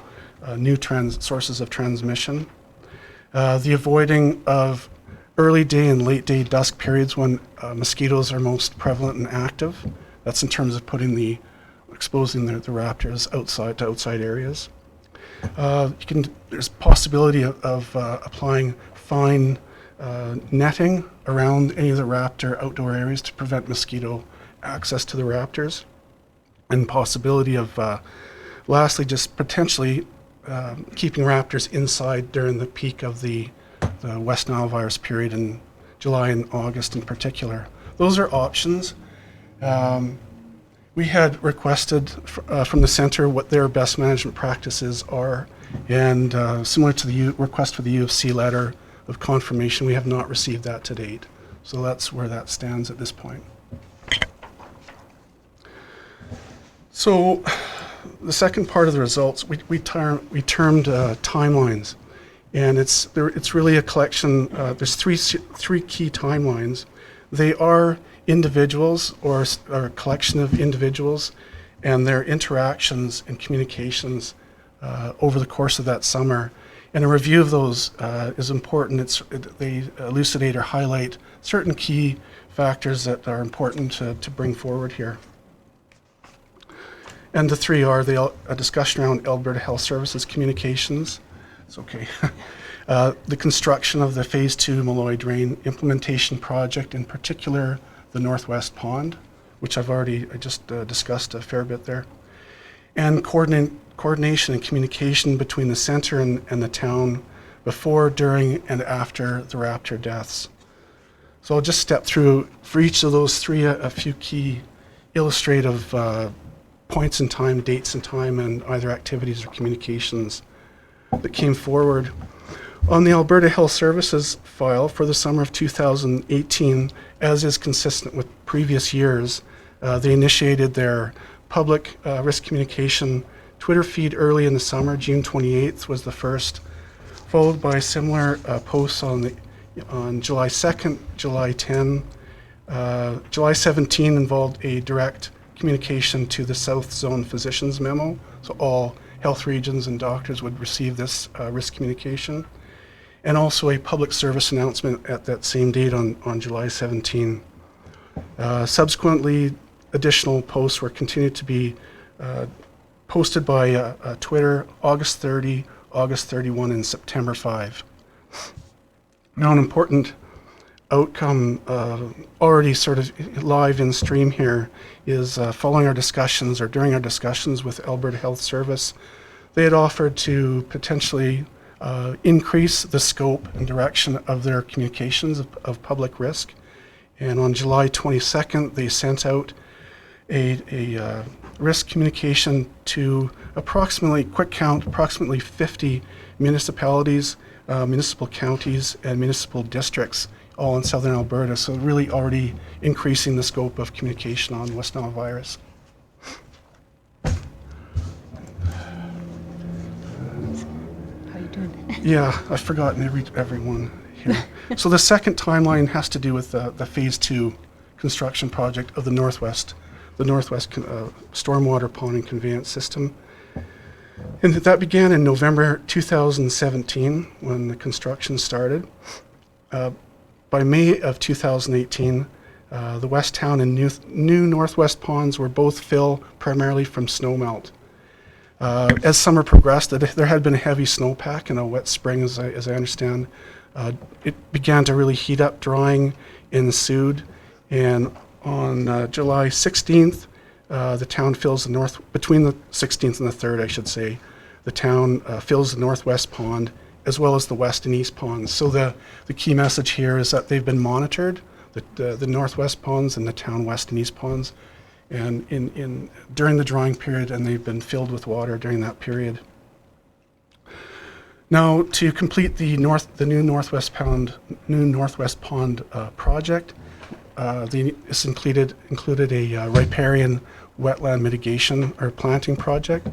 new sources of transmission. The avoiding of early day and late day dusk periods when mosquitoes are most prevalent and active. That's in terms of exposing the raptors outside to outside areas. There's possibility of applying fine netting around any of the raptor outdoor areas to prevent mosquito access to the raptors, and possibility of lastly just potentially keeping raptors inside during the peak of the West Nile virus period in July and August in particular. Those are options. We had requested from the center what their best management practices are, and similar to the request for the U of C letter of confirmation, we have not received that to date. So that's where that stands at this point. So the second part of the results, we termed timelines, and it's really a collection. There's three key timelines. They are individuals or a collection of individuals and their interactions and communications over the course of that summer. And a review of those is important. They elucidate or highlight certain key factors that are important to bring forward here. And the three are a discussion around Alberta Health Services communications. It's okay. The construction of the Phase 2 Malloy Drain implementation project, in particular the Northwest Pond, which I just discussed a fair bit there. And coordination and communication between the center and the town before, during, and after the raptor deaths. So I'll just step through, for each of those three, a few key illustrative points in time, dates in time, and either activities or communications that came forward. On the Alberta Health Services file for the summer of 2018, as is consistent with previous years, they initiated their public risk communication Twitter feed early in the summer. June 28th was the first, followed by similar posts on July 2nd, July 10. July 17 involved a direct communication to the South Zone Physicians Memo, so all health regions and doctors would receive this risk communication, and also a public service announcement at that same date on July 17. Subsequently, additional posts were continued to be posted by Twitter, August 30, August 31, and September 5. Now, an important outcome already sort of live in stream here is following our discussions or during our discussions with Alberta Health Service, they had offered to potentially increase the scope and direction of their communications of public risk. And on July 22nd, they sent out a risk communication to approximately 50 municipalities, municipal counties, and municipal districts, all in southern Alberta, so really already increasing the scope of communication on West Nile virus. How you doing? Yeah, I've forgotten everyone here. So the second timeline has to do with the Phase 2 construction project of the Northwest Stormwater Pond and Conveyance System. And that began in November 2017 when the construction started. By May of 2018, the West Town and new Northwest ponds were both filled primarily from snowmelt. As summer progressed, there had been a heavy snowpack and a wet spring, as I understand. It began to really heat up, drying ensued, and on July 16th, the town fills between the 16th and the 3rd, I should say, the town fills the Northwest Pond as well as the West and East Ponds. So the key message here is that they've been monitored, the Northwest Ponds and the town West and East Ponds, and during the drying period, and they've been filled with water during that period. Now, to complete the new Northwest Pond project, this included a riparian wetland mitigation or planting project.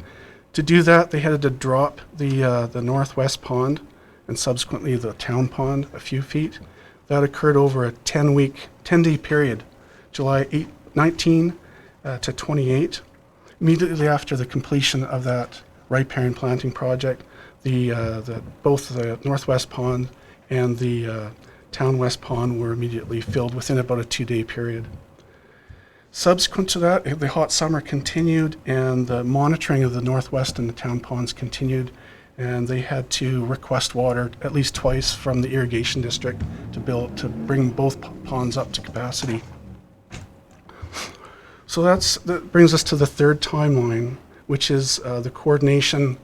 To do that, they had to drop the Northwest Pond and subsequently the town pond a few feet. That occurred over a 10-day period, July 19 to 28. Immediately after the completion of that riparian planting project, both the Northwest Pond and the Town West Pond were immediately filled within about a 2-day period. Subsequent to that, the hot summer continued and the monitoring of the Northwest and the town ponds continued, and they had to request water at least twice from the irrigation district to bring both ponds up to capacity. So that brings us to the third timeline, which is the coordination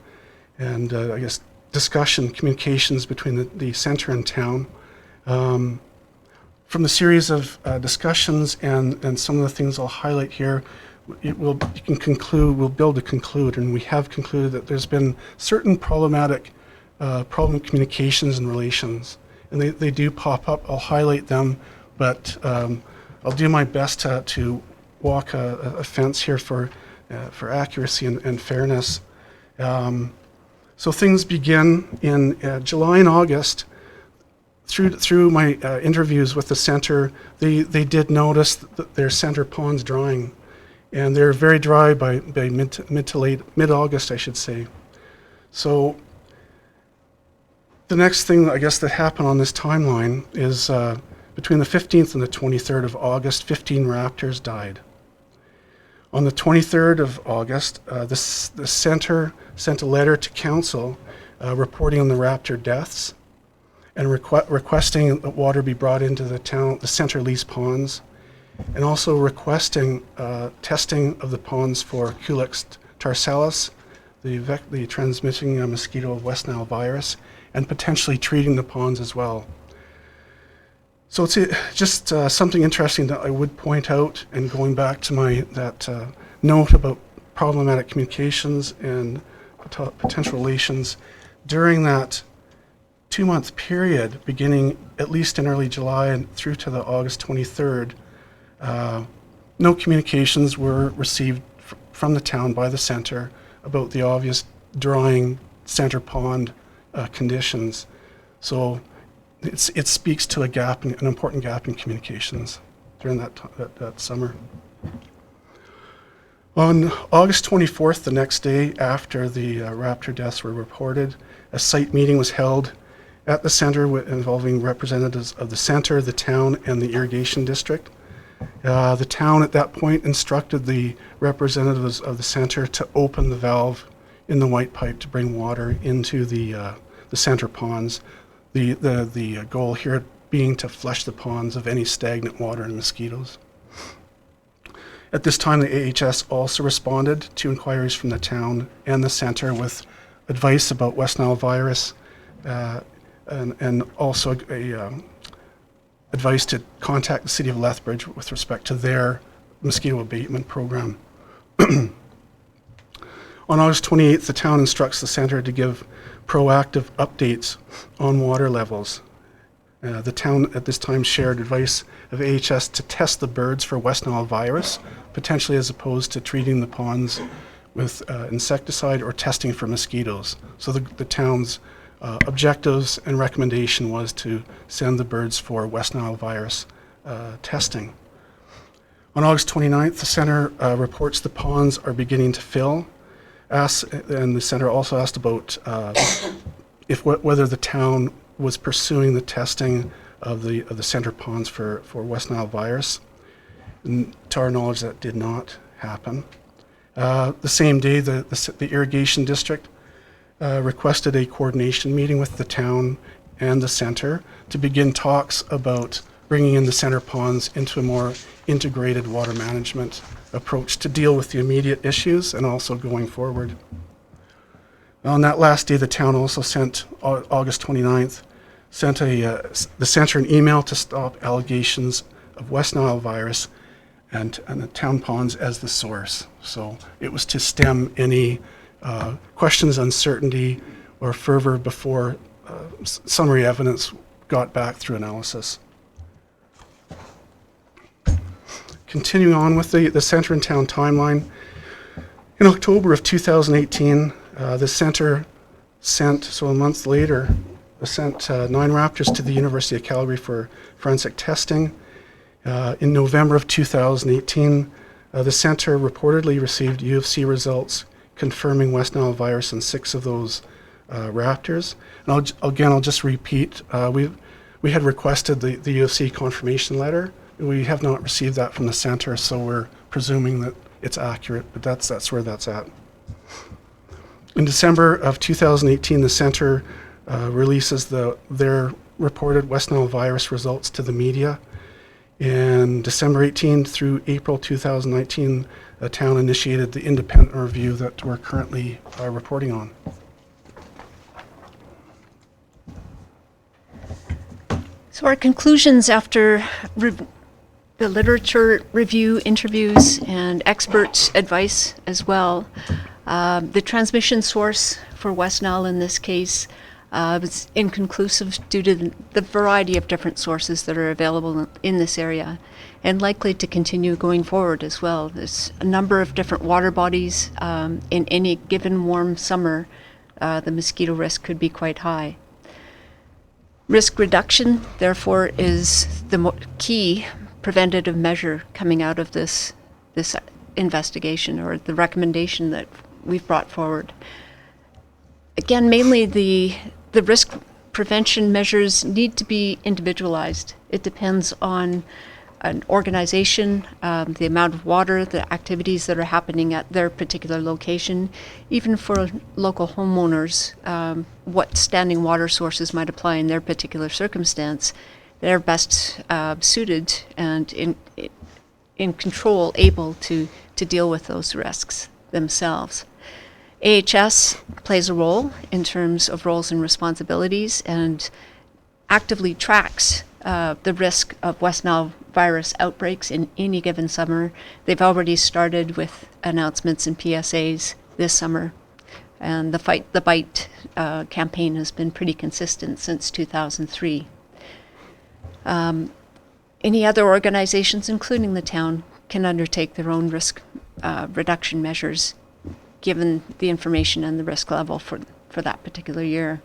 and I guess discussion, communications between the center and town. From the series of discussions and some of the things I'll highlight here, we'll build to conclude, and we have concluded that there's been certain problem communications and relations, and they do pop up. I'll highlight them, but I'll do my best to walk a fence here for accuracy and fairness. So things begin in July and August. Through my interviews with the center, they did notice that their center ponds drying, and they're very dry by mid-August, I should say. So the next thing, I guess, that happened on this timeline is between the 15th and the 23rd of August, 15 raptors died. On the 23rd of August, the center sent a letter to council reporting on the raptor deaths and requesting that water be brought into the center lease ponds, and also requesting testing of the ponds for Culex tarsalis, the transmitting mosquito of West Nile virus, and potentially treating the ponds as well. So it's just something interesting that I would point out, and going back to that note about problematic communications and potential relations, during that 2-month period, beginning at least in early July and through to the August 23rd, no communications were received from the town by the center about the obvious drying center pond conditions. So it speaks to an important gap in communications during that summer. On August 24th, the next day after the raptor deaths were reported, a site meeting was held at the center involving representatives of the center, the town, and the irrigation district. The town at that point instructed the representatives of the center to open the valve in the white pipe to bring water into the center ponds. The goal here being to flush the ponds of any stagnant water and mosquitoes. At this time, the AHS also responded to inquiries from the town and the center with advice about West Nile virus, and also advice to contact the city of Lethbridge with respect to their mosquito abatement program. On August 28th, the town instructs the center to give proactive updates on water levels. The town at this time shared advice of AHS to test the birds for West Nile virus, potentially as opposed to treating the ponds with insecticide or testing for mosquitoes. So the town's objectives and recommendation was to send the birds for West Nile virus testing. On August 29th, the center reports the ponds are beginning to fill, and the center also asked about whether the town was pursuing the testing of the center ponds for West Nile virus. And to our knowledge, that did not happen. The same day, the irrigation district requested a coordination meeting with the town and the center to begin talks about bringing in the center ponds into a more integrated water management approach to deal with the immediate issues and also going forward. On that last day, the town also sent, August 29th, sent the center an email to stop allegations of West Nile virus and the town ponds as the source. So it was to stem any questions, uncertainty, or fervor before summary evidence got back through analysis. Continuing on with the Centre in Town timeline, in October of 2018, the Centre sent, so a month later, sent 9 Raptors to the University of Calgary for forensic testing. In November of 2018, the Centre reportedly received U of C results confirming West Nile virus in 6 of those raptors. And I'll just repeat, we had requested the U of C confirmation letter. We have not received that from the Centre, so we're presuming that it's accurate, but that's where that's at. In December of 2018, the Centre releases their reported West Nile virus results to the media. In December 18 through April 2019, the town initiated the independent review that we're currently reporting on. So our conclusions after the literature review, interviews, and expert advice as well. The transmission source for West Nile in this case was inconclusive due to the variety of different sources that are available in this area and likely to continue going forward as well. There's a number of different water bodies. In any given warm summer, the mosquito risk could be quite high. Risk reduction, therefore, is the key preventative measure coming out of this investigation, or the recommendation that we've brought forward. Again, mainly the risk prevention measures need to be individualized. It depends on an organization, the amount of water, the activities that are happening at their particular location. Even for local homeowners, what standing water sources might apply in their particular circumstance. They're best suited and in control, able to deal with those risks themselves. AHS plays a role in terms of roles and responsibilities and actively tracks the risk of West Nile virus outbreaks in any given summer. They've already started with announcements and PSAs this summer, and the Fight the Bite campaign has been pretty consistent since 2003. Any other organizations, including the town, can undertake their own risk reduction measures given the information and the risk level for that particular year.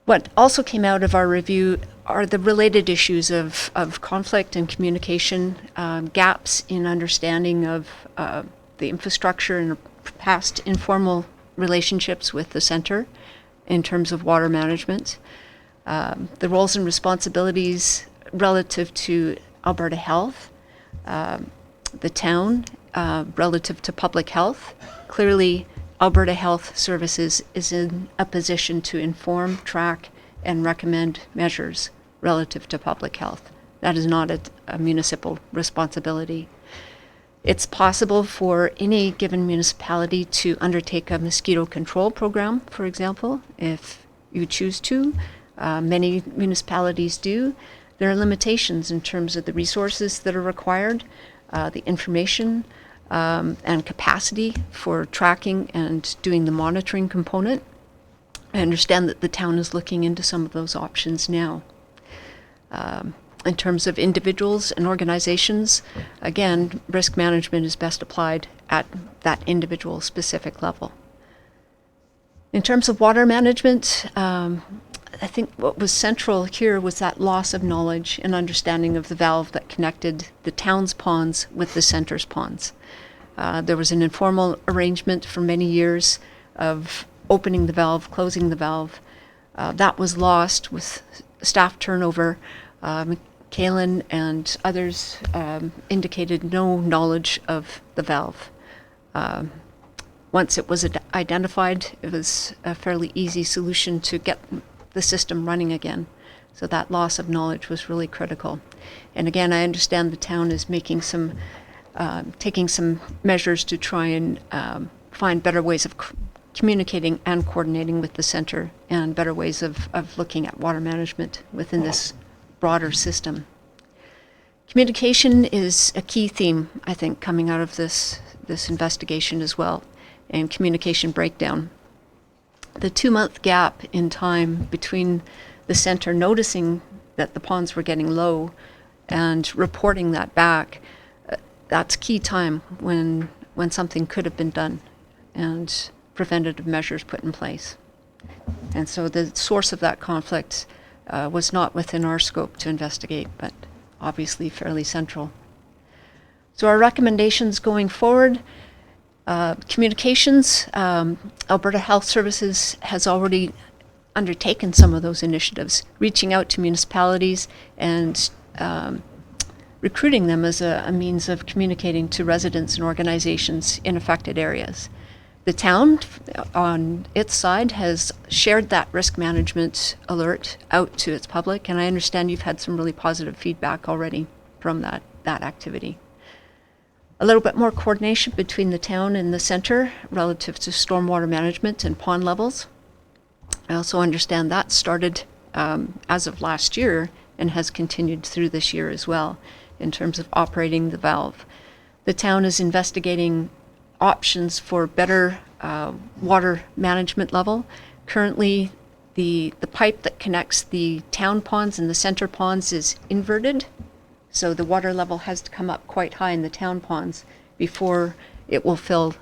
What also came out of our review are the related issues of conflict and communication, gaps in understanding of the infrastructure and past informal relationships with the Centre in terms of water management, the roles and responsibilities relative to Alberta Health, the town relative to public health. Clearly, Alberta Health Services is in a position to inform, track, and recommend measures relative to public health. That is not a municipal responsibility. It's possible for any given municipality to undertake a mosquito control program, for example, if you choose to. Many municipalities do. There are limitations in terms of the resources that are required, the information, and capacity for tracking and doing the monitoring component. I understand that the town is looking into some of those options now. In terms of individuals and organizations, again, risk management is best applied at that individual specific level. In terms of water management, I think what was central here was that loss of knowledge and understanding of the valve that connected the town's ponds with the Centre's ponds. There was an informal arrangement for many years of opening the valve, closing the valve. That was lost with staff turnover. Kaylin and others indicated no knowledge of the valve. Once it was identified, it was a fairly easy solution to get the system running again. So that loss of knowledge was really critical. And again, I understand the town is making taking some measures to try and find better ways of communicating and coordinating with the Centre, and better ways of looking at water management within this broader system. Communication is a key theme, I think, coming out of this investigation as well, and communication breakdown. the 2-month gap in time between the center noticing that the ponds were getting low and reporting that back, that's key time when something could have been done and preventative measures put in place. And so the source of that conflict was not within our scope to investigate, but obviously fairly central. So our recommendations going forward, communications, Alberta Health Services has already undertaken some of those initiatives, reaching out to municipalities and recruiting them as a means of communicating to residents and organizations in affected areas. The town, on its side, has shared that risk management alert out to its public, and I understand you've had some really positive feedback already from that activity. A little bit more coordination between the town and the center relative to stormwater management and pond levels. I also understand that started as of last year and has continued through this year as well in terms of operating the valve. The town is investigating options for better water management level. Currently, the pipe that connects the town ponds and the center ponds is inverted, so the water level has to come up quite high in the town ponds before it will fill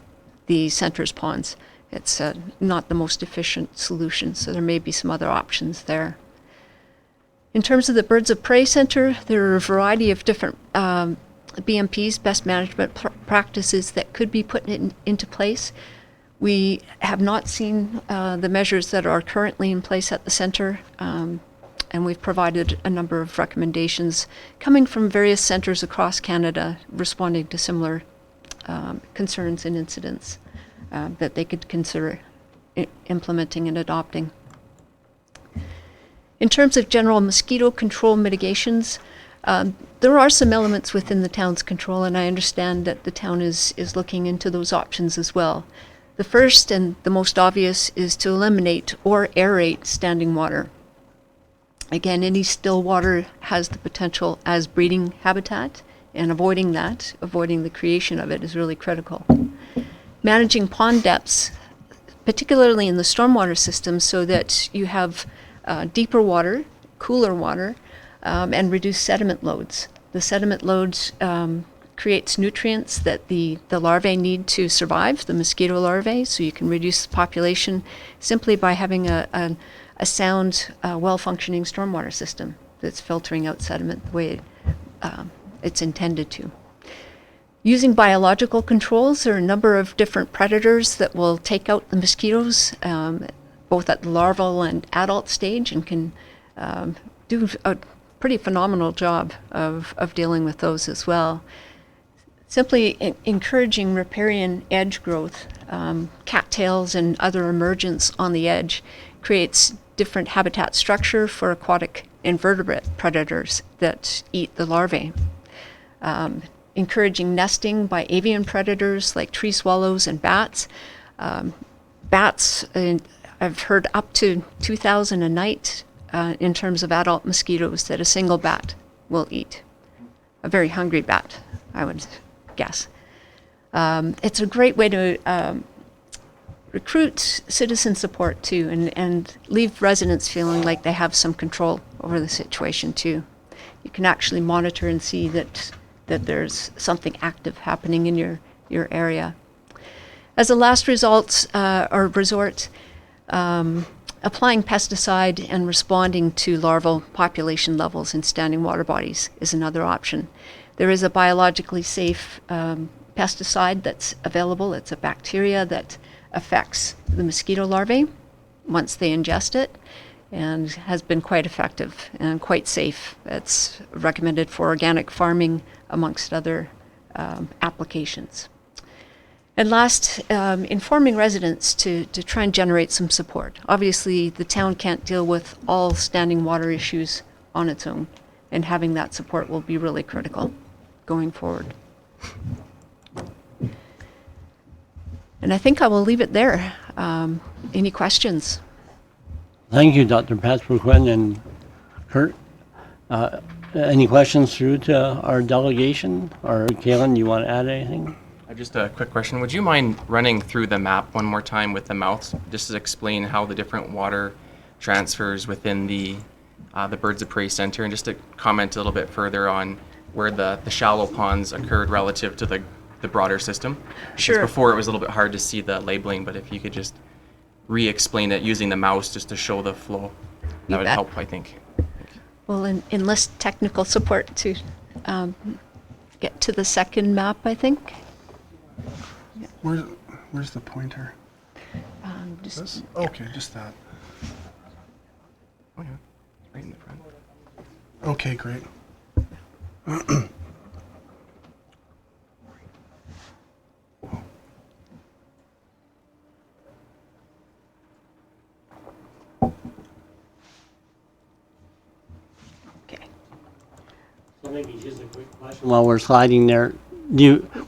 the center's ponds. It's not the most efficient solution, so there may be some other options there. In terms of the Birds of Prey Center, there are a variety of different BMPs, best management practices, that could be put into place. We have not seen the measures that are currently in place at the center, and we've provided a number of recommendations coming from various centers across Canada responding to similar concerns and incidents that they could consider implementing and adopting. In terms of general mosquito control mitigations, there are some elements within the town's control, and I understand that the town is looking into those options as well. The first and the most obvious is to eliminate or aerate standing water. Again, any still water has the potential as breeding habitat, and avoiding the creation of it, is really critical. Managing pond depths, particularly in the stormwater system, so that you have deeper water, cooler water, and reduce sediment loads. The sediment loads creates nutrients that the larvae need to survive, the mosquito larvae, so you can reduce the population simply by having a sound, well-functioning stormwater system that's filtering out sediment the way it's intended to. Using biological controls, there are a number of different predators that will take out the mosquitoes, both at the larval and adult stage, and can do a pretty phenomenal job of dealing with those as well. Simply encouraging riparian edge growth, cattails and other emergence on the edge creates different habitat structure for aquatic invertebrate predators that eat the larvae. Encouraging nesting by avian predators like tree swallows and bats. Bats, I've heard up to 2,000 a night in terms of adult mosquitoes that a single bat will eat. A very hungry bat, I would guess. It's a great way to recruit citizen support too, and leave residents feeling like they have some control over the situation too. You can actually monitor and see that there's something active happening in your area. As a last resort, applying pesticide and responding to larval population levels in standing water bodies is another option. There is a biologically safe pesticide that's available. It's a bacteria that affects the mosquito larvae once they ingest it, and has been quite effective and quite safe. It's recommended for organic farming amongst other applications. And last, informing residents to try and generate some support. Obviously, the town can't deal with all standing water issues on its own, and having that support will be really critical going forward. And I think I will leave it there. Any questions? Thank you, Dr. Patsperquin and Kurt. Any questions through to our delegation? Or Kaylin, you want to add anything? I Just a quick question. Would you mind running through the map one more time with the mouths, just to explain how the different water transfers within the Birds of Prey Center, and just to comment a little bit further on where the shallow ponds occurred relative to the broader system? 'Cause Sure. before it was a little bit hard to see the labeling, but if you could just re-explain it using the mouse just to show the flow, You that would bet. help, I think. We'll enlist technical support to get to the second map, I think. Where's the pointer? Just This? Okay, just that. Oh, yeah. Right in the front. Okay, great. okay. So maybe just a quick question. While we're sliding there,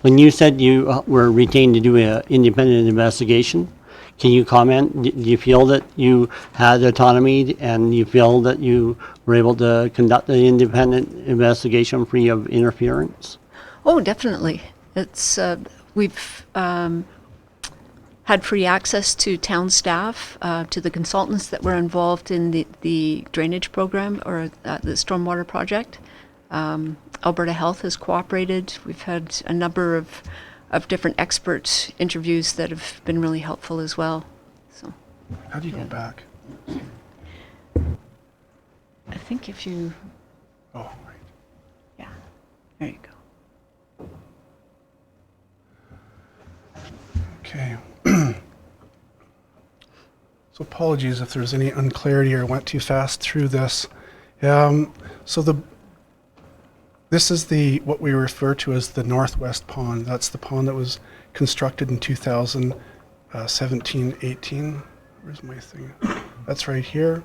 when you said you were retained to do an independent investigation, can you comment? Do you feel that you had autonomy and you feel that you were able to conduct the independent investigation free of interference? Oh, definitely. It's we've had free access to town staff, to the consultants that were involved in the drainage program or the stormwater project. Alberta Health has cooperated. We've had a number of different expert interviews that have been really helpful as well. So How do you go back? I think if you, Oh, right. yeah, there you go. Okay. So apologies if there's any unclarity or went too fast through this. This is what we refer to as the Northwest Pond. That's the pond that was constructed in 2017-18. Where's my thing? That's right here.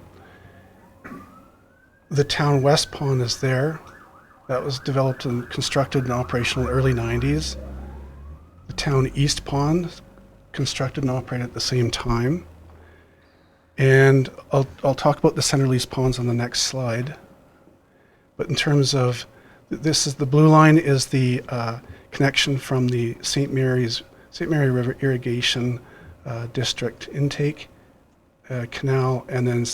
The Town West Pond is there. That was developed and constructed and operational in the early 90s. The Town East Pond, constructed and operated at the same time. And I'll talk about the Centerlease ponds on the next slide. But in terms of, the blue line is the connection from the St. Mary River Irrigation District intake canal, and then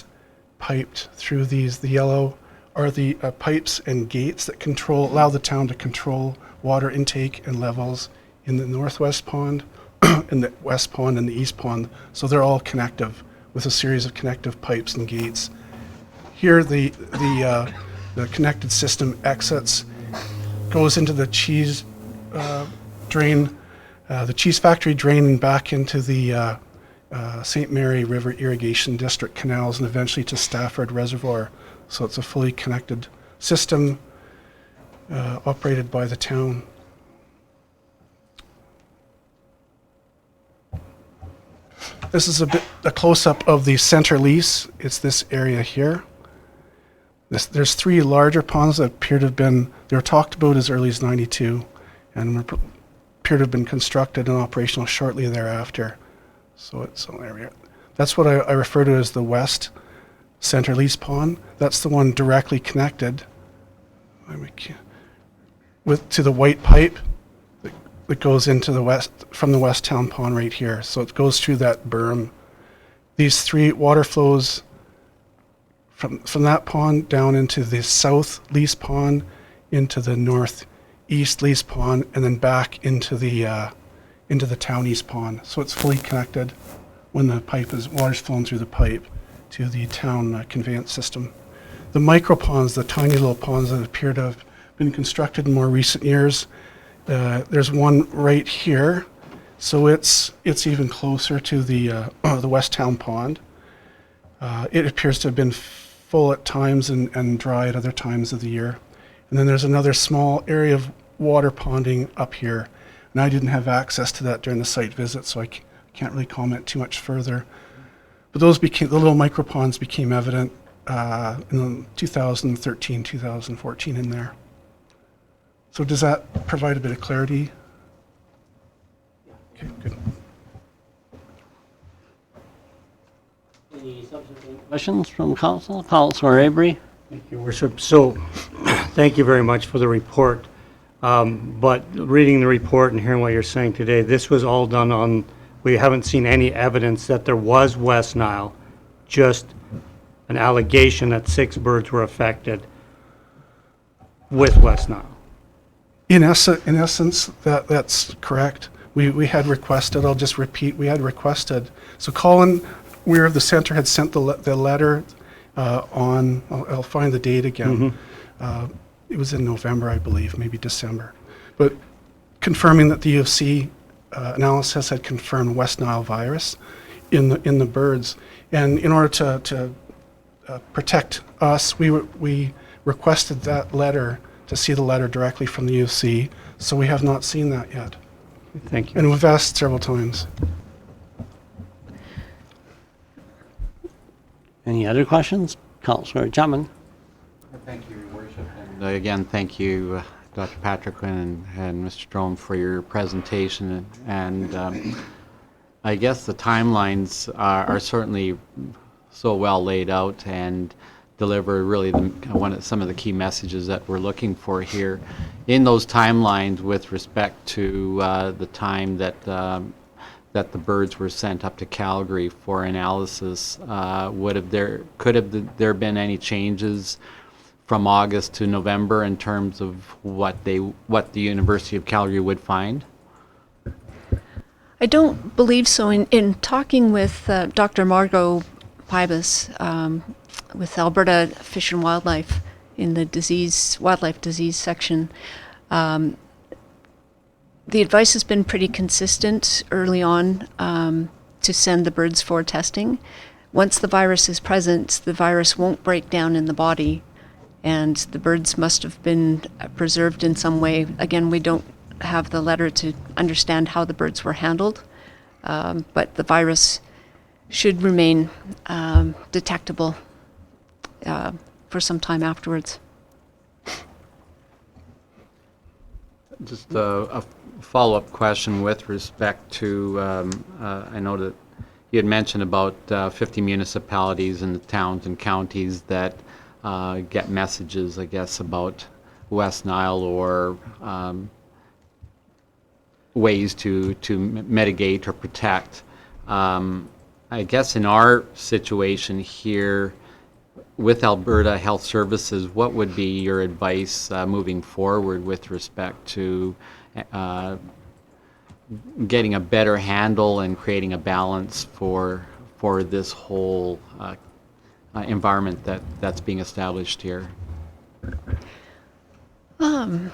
piped through these. The yellow are the pipes and gates that allow the town to control water intake and levels in the Northwest Pond, in the West Pond, and the East Pond. So they're all connective with a series of connective pipes and gates. Here, the connected system exits, goes into the cheese drain, the cheese factory drain, and back into the St. Mary River Irrigation District canals, and eventually to Stafford Reservoir. So it's a fully connected system operated by the town. This is a close-up of the Centerlease. It's this area here. There's three larger ponds that appear to have been, they were talked about as early as 92 and appear to have been constructed and operational shortly thereafter. So there we are. That's what I refer to as the West Centerlease Pond. That's the one directly connected to the white pipe that goes into the west, from the West Town Pond right here. So it goes through that berm. These three water flows from that pond down into the South Lease Pond, into the Northeast Lease Pond, and then back into the Town East Pond. So it's fully connected when the water's flowing through the pipe to the town conveyance system. The micro ponds, the tiny little ponds that appear to have been constructed in more recent years, there's one right here, so it's even closer to the West Town Pond. It appears to have been full at times and dry at other times of the year. And then there's another small area of water ponding up here, and I didn't have access to that during the site visit, so I can't really comment too much further. But the little micro ponds became evident in 2013, 2014 in there. So does that provide a bit of clarity? Okay, good. Any subsequent questions from council? Councilor Avery? Thank you, Worship. So, thank you very much for the report. But reading the report and hearing what you're saying today, this was all done on, we haven't seen any evidence that there was West Nile, just an allegation that 6 birds were affected with West Nile. In essence, that's correct. We had requested, I'll just repeat, we had requested, so Colin, where the center had sent the letter on, I'll find the date again. It was in November, I believe, maybe December. But confirming that the U of C analysis had confirmed West Nile virus in the birds. And in order to protect us, we requested that letter, to see the letter directly from the U of C, so we have not seen that yet. Thank you. And we've asked several times. Any other questions? Councillor Chapman? Thank you, Your Worship. And again, thank you, Dr. Patrick and Mr. Drone for your presentation. And I guess the timelines are certainly so well laid out and deliver really some of the key messages that we're looking for here. In those timelines with respect to the time that that the birds were sent up to Calgary for analysis, could have there been any changes from August to November in terms of what the University of Calgary would find? I don't believe so. In talking with Dr. Margot Pybus with Alberta Fish and Wildlife in the wildlife disease section, the advice has been pretty consistent early on to send the birds for testing. Once the virus is present, the virus won't break down in the body, and the birds must have been preserved in some way. Again, we don't have the letter to understand how the birds were handled, but the virus should remain detectable for some time afterwards. Just a follow-up question with respect to, I know that you had mentioned about 50 municipalities and the towns and counties that get messages, I guess, about West Nile or ways to mitigate or protect. I guess in our situation here with Alberta Health Services, what would be your advice moving forward with respect to getting a better handle and creating a balance for this whole environment that's being established here? Well,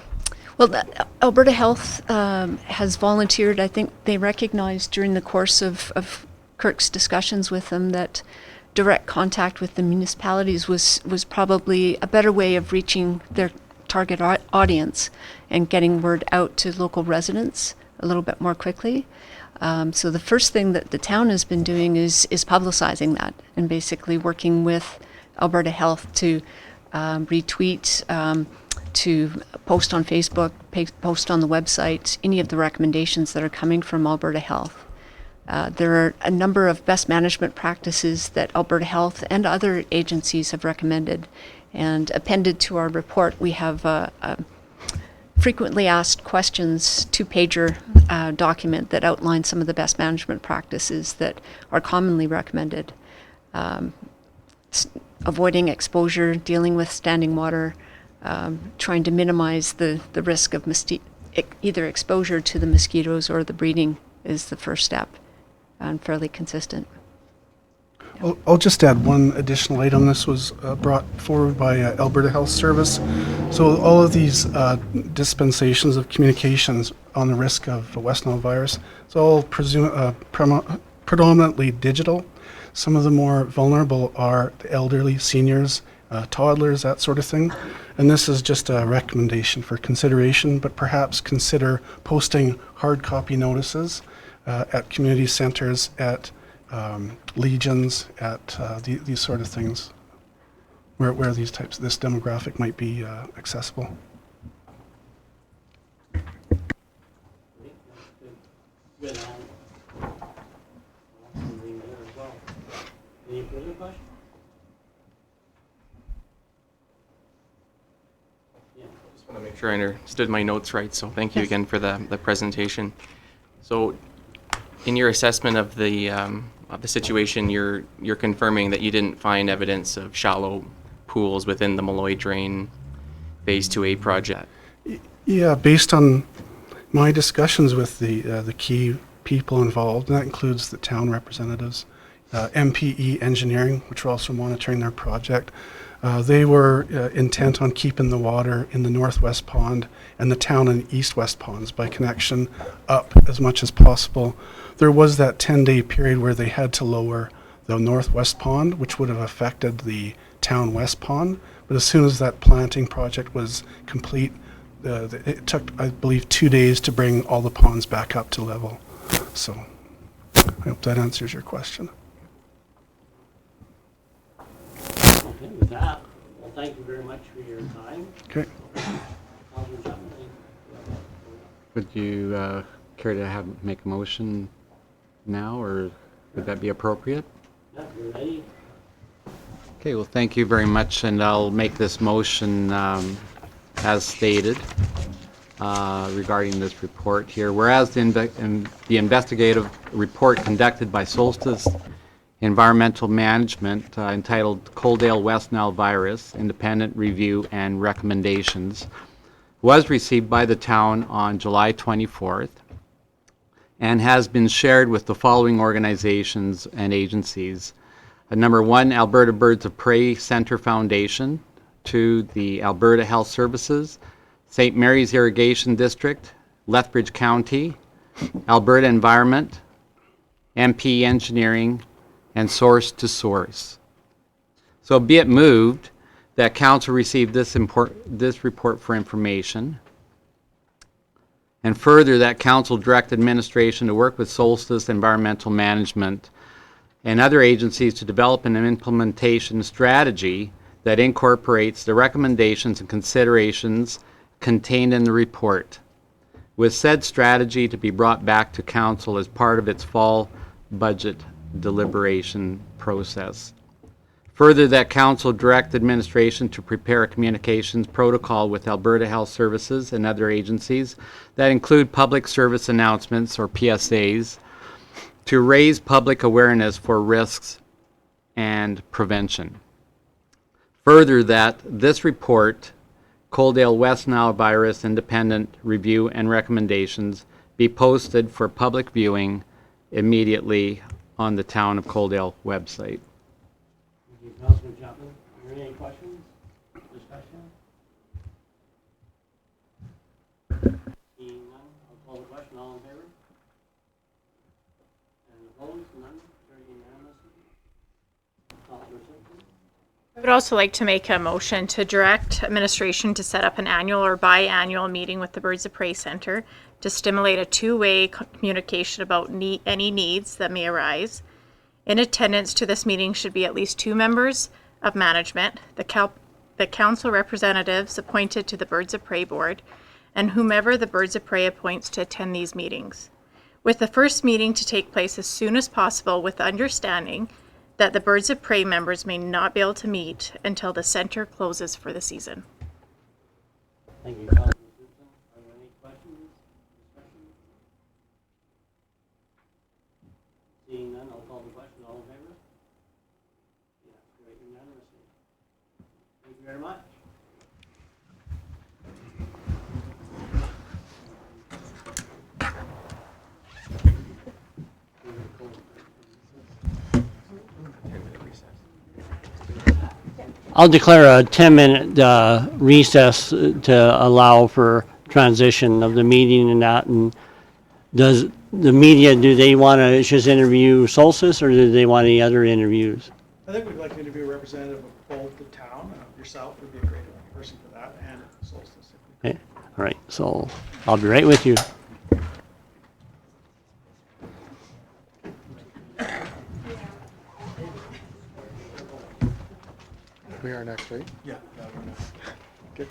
Alberta Health has volunteered. I think they recognized during the course of Kirk's discussions with them that direct contact with the municipalities was probably a better way of reaching their target audience and getting word out to local residents a little bit more quickly. So the first thing that the town has been doing is publicizing that and basically working with Alberta Health to retweet, to post on Facebook, post on the website, any of the recommendations that are coming from Alberta Health. There are a number of best management practices that Alberta Health and other agencies have recommended. And appended to our report, we have a frequently asked questions 2-pager document that outlines some of the best management practices that are commonly recommended. Avoiding exposure, dealing with standing water, trying to minimize the risk of either exposure to the mosquitoes or the breeding is the first step, and fairly consistent. I'll just add one additional item. This was brought forward by Alberta Health Service. So all of these dispensations of communications on the risk of West Nile virus, it's all predominantly digital. Some of the more vulnerable are the elderly, seniors, toddlers, that sort of thing. And this is just a recommendation for consideration, but perhaps consider posting hard copy notices at community centers, at legions, at these sort of things, where this demographic might be accessible. Good. Any further questions? Just want to make sure I understood my notes right, so thank you Yes. again for the presentation. So, in your assessment of the situation, you're confirming that you didn't find evidence of shallow pools within the Malloy Drain Phase 2A project. Yeah, based on my discussions with the key people involved, and that includes the town representatives, MPE Engineering, which are also monitoring their project, they were intent on keeping the water in the northwest pond and the town and east-west ponds by connection up as much as possible. There was that 10-day period where they had to lower the northwest pond, which would have affected the town west pond. But as soon as that planting project was complete, it took, I believe, 2 days to bring all the ponds back up to level. So I hope that answers your question. Okay, with that, well, thank you very much for your time. Okay. Alderman Chapman, Would you care to make a motion now, or would that be appropriate? yeah, you're ready? Okay, well, thank you very much, and I'll make this motion as stated regarding this report here. Whereas the investigative report conducted by Solstice Environmental Management entitled Coaldale West Nile Virus, Independent Review and Recommendations was received by the town on July 24th and has been shared with the following organizations and agencies. Number 1, Alberta Birds of Prey Centre Foundation. 2, the Alberta Health Services, St. Mary's Irrigation District, Lethbridge County, Alberta Environment, MP Engineering, and Source to Source. So be it moved that Council receive this report for information, and further that Council direct administration to work with Solstice Environmental Management and other agencies to develop an implementation strategy that incorporates the recommendations and considerations contained in the report, with said strategy to be brought back to Council as part of its fall budget deliberation process. Further, that Council direct administration to prepare a communications protocol with Alberta Health Services and other agencies that include public service announcements, or PSAs, to raise public awareness for risks and prevention. Further, that this report, Coaldale West Nile Virus Independent Review and Recommendations, be posted for public viewing immediately on the Town of Coaldale website. Thank you, Councilman Chapman. Are there any questions, discussion? Seeing none, I'll call the question. All in favor? And opposed? None? Carried unanimously. Councilor Simpson? I would also like to make a motion to direct administration to set up an annual or biannual meeting with the Birds of Prey Centre to stimulate a two-way communication about any needs that may arise. In attendance to this meeting should be at least 2 members of management, the council representatives appointed to the Birds of Prey Board, and whomever the Birds of Prey appoints to attend these meetings, with the first meeting to take place as soon as possible, with understanding that the Birds of Prey members may not be able to meet until the centre closes for the season. Thank you, Councilor Simpson. Are there any questions, discussion? Seeing none, I'll call the question. All in favor? Yeah, carried unanimously. Thank you very much. I'll declare a 10-minute recess to allow for transition of the meeting and that. And does the media, do they want to just interview Solstice, or do they want any other interviews? I think we'd like to interview a representative of both the town, yourself would be a great person for that, and Solstice. Okay, all right, so I'll be right with you. We are next, right? Yeah. Good.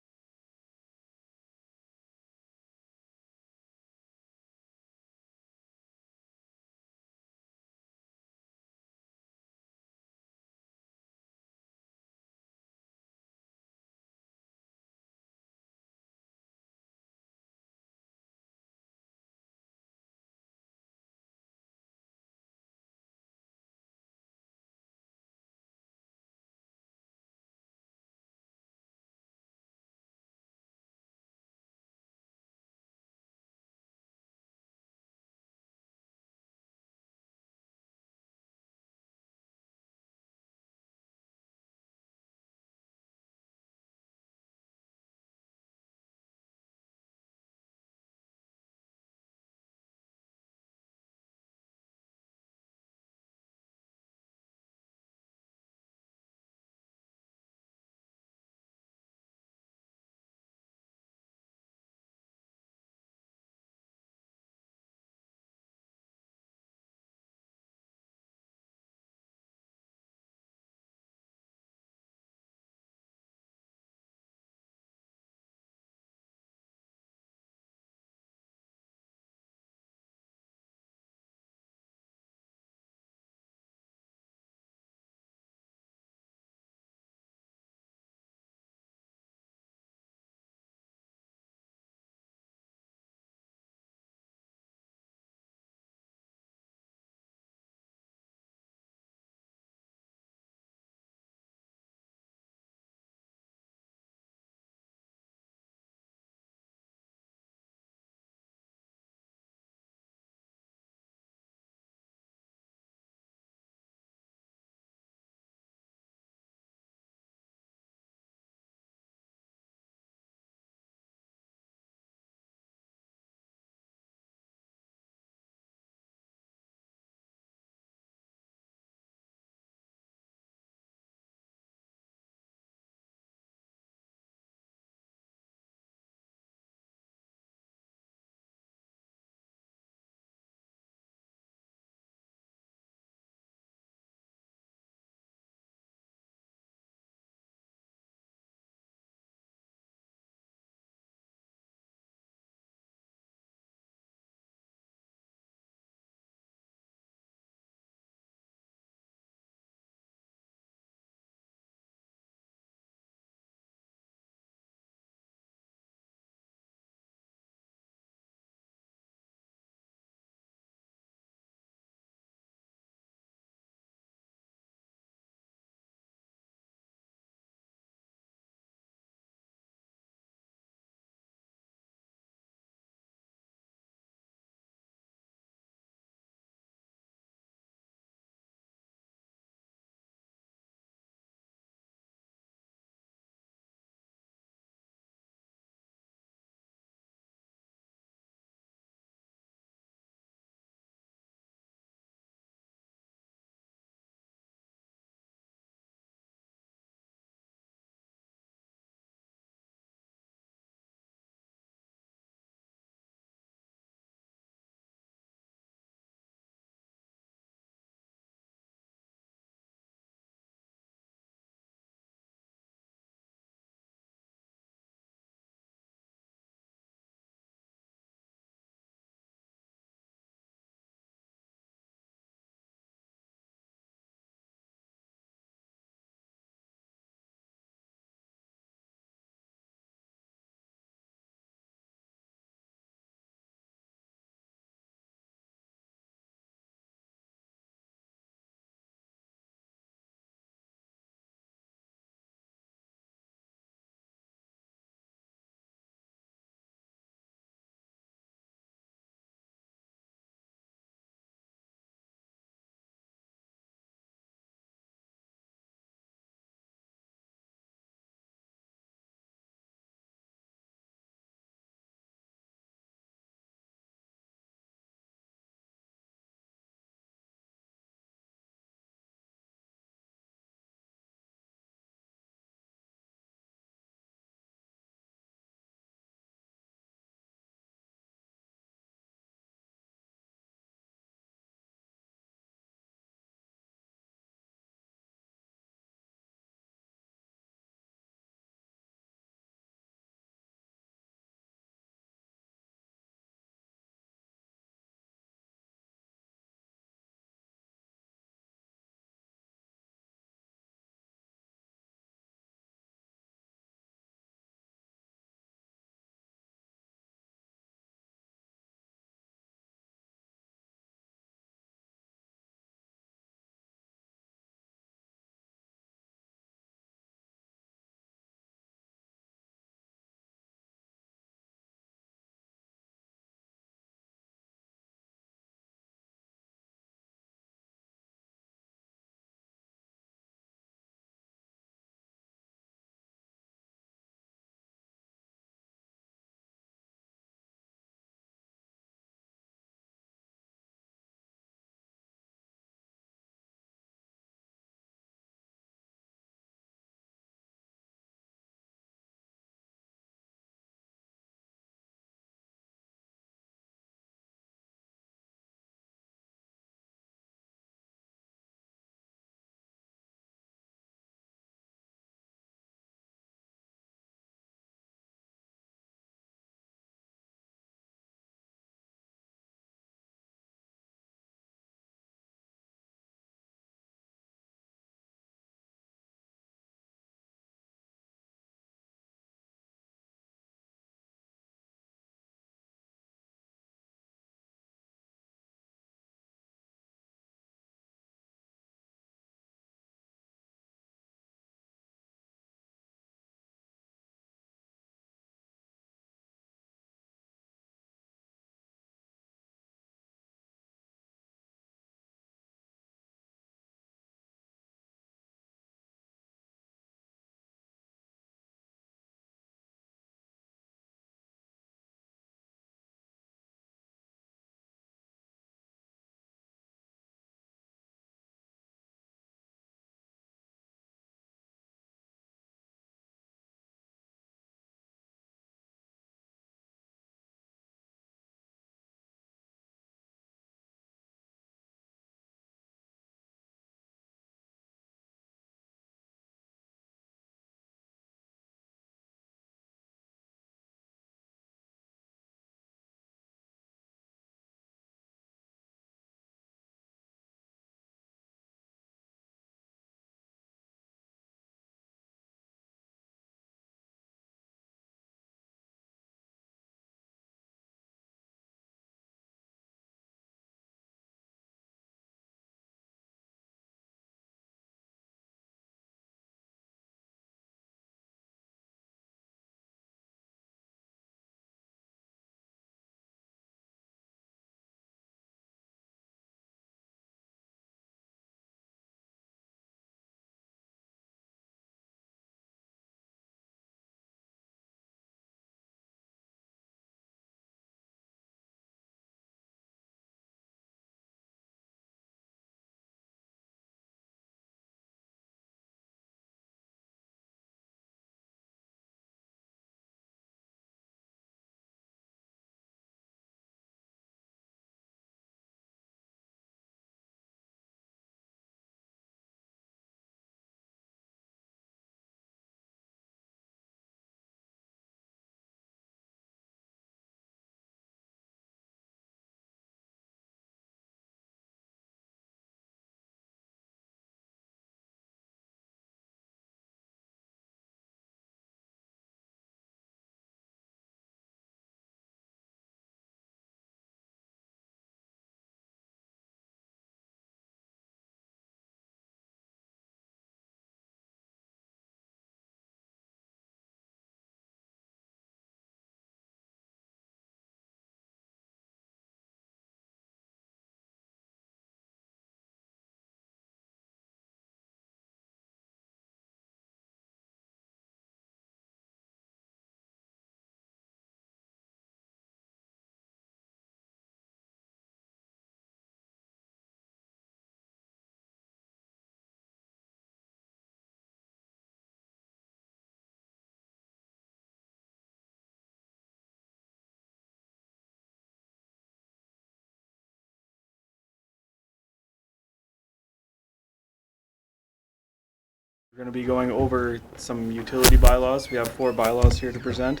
We're going to be going over some utility bylaws. We have 4 bylaws here to present.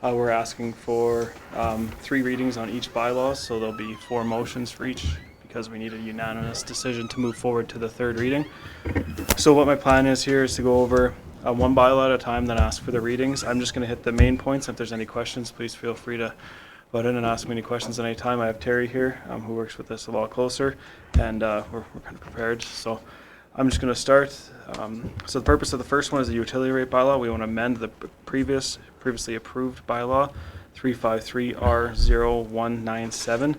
We're asking for 3 readings on each bylaw, so there'll be 4 motions for each because we need a unanimous decision to move forward to the 3rd reading. So what my plan is here is to go over 1 bylaw at a time, then ask for the readings. I'm just going to hit the main points. If there's any questions, please feel free to butt in and ask me any questions at any time. I have Terry here, who works with us a lot closer, and we're kind of prepared. So I'm just going to start. So the purpose of the first one is the utility rate bylaw. We want to amend the previously approved bylaw 353R0197.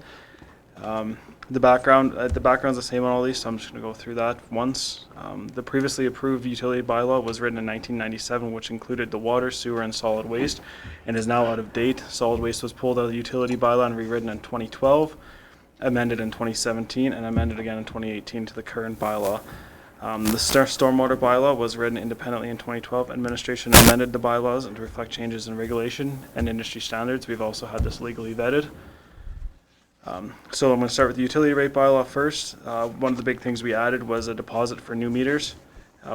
The background's the same on all these, so I'm just going to go through that once. The previously approved utility bylaw was written in 1997, which included the water, sewer, and solid waste, and is now out of date. Solid waste was pulled out of the utility bylaw and rewritten in 2012, amended in 2017, and amended again in 2018 to the current bylaw. The stormwater bylaw was written independently in 2012. Administration amended the bylaws and to reflect changes in regulation and industry standards. We've also had this legally vetted. So I'm going to start with the utility rate bylaw first. One of the big things we added was a deposit for new meters.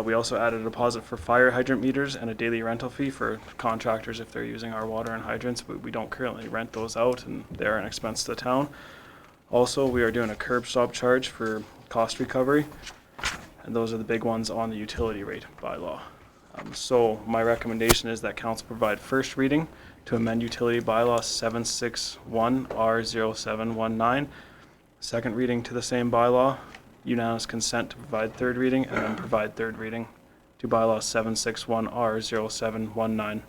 We also added a deposit for fire hydrant meters and a daily rental fee for contractors if they're using our water and hydrants. But we don't currently rent those out, and they're an expense to the town. Also, we are doing a curb stop charge for cost recovery, and those are the big ones on the utility rate bylaw. So my recommendation is that council provide first reading to amend utility bylaw 761R0719. Second reading to the same bylaw, unanimous consent to provide 3rd reading, and then provide 3rd reading to bylaw 761R0719.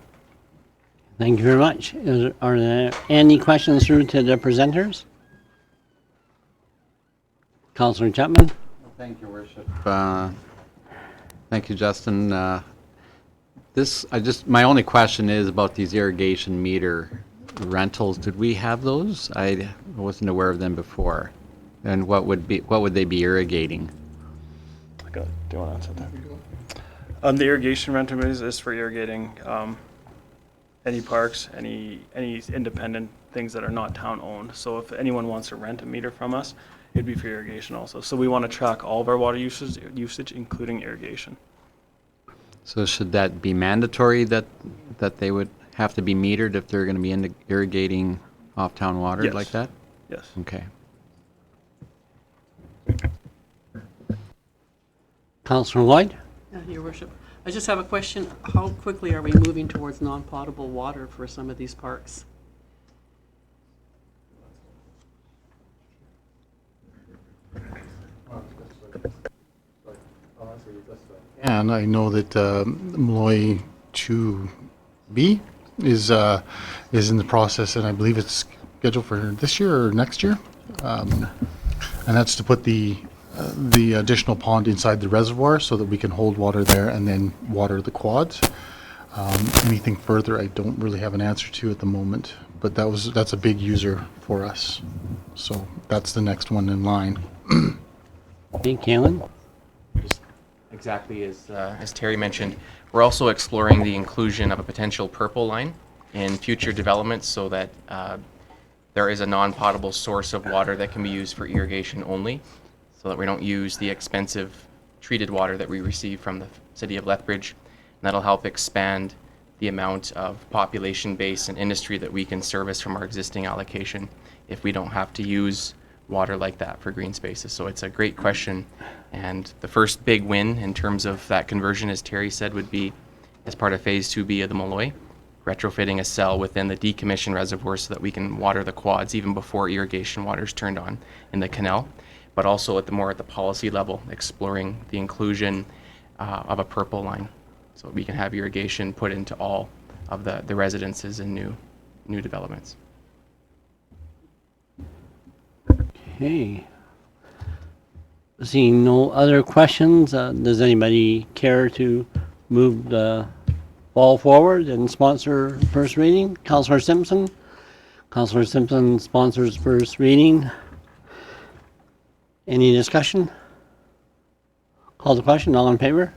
Thank you very much. Are there any questions through to the presenters? Councillor Chapman? Thank you, Worship. Thank you, Justin. My only question is about these irrigation meter rentals. Did we have those? I wasn't aware of them before. And what would they be irrigating? Do you want to answer that? The irrigation rental is for irrigating any parks, any independent things that are not town owned. So if anyone wants to rent a meter from us, it'd be for irrigation also. So we want to track all of our water usage, including irrigation. So should that be mandatory that they would have to be metered if they're going to be irrigating off-town water Yes. like that? Yes. Okay. Councillor Lloyd? Your Worship, I just have a question. How quickly are we moving towards non-potable water for some of these parks? And I know that Malloy 2B is in the process, and I believe it's scheduled for this year or next year. And that's to put the additional pond inside the reservoir so that we can hold water there and then water the quads. Anything further, I don't really have an answer to at the moment, but that's a big user for us. So that's the next one in line. Okay, Kalen? Exactly as Terry mentioned, we're also exploring the inclusion of a potential purple line in future developments so that there is a non-potable source of water that can be used for irrigation only, so that we don't use the expensive treated water that we receive from the city of Lethbridge. And that'll help expand the amount of population base and industry that we can service from our existing allocation if we don't have to use water like that for green spaces. So it's a great question. And the first big win in terms of that conversion, as Terry said, would be as part of Phase 2B of the Malloy, retrofitting a cell within the decommissioned reservoir so that we can water the quads even before irrigation water is turned on in the canal, but also at the policy level, exploring the inclusion of a purple line so we can have irrigation put into all of the residences and new developments. Okay. Seeing no other questions, does anybody care to move the ball forward and sponsor first reading? Councillor Simpson? Councillor Simpson sponsors first reading. Any discussion? Call the question, all in favor?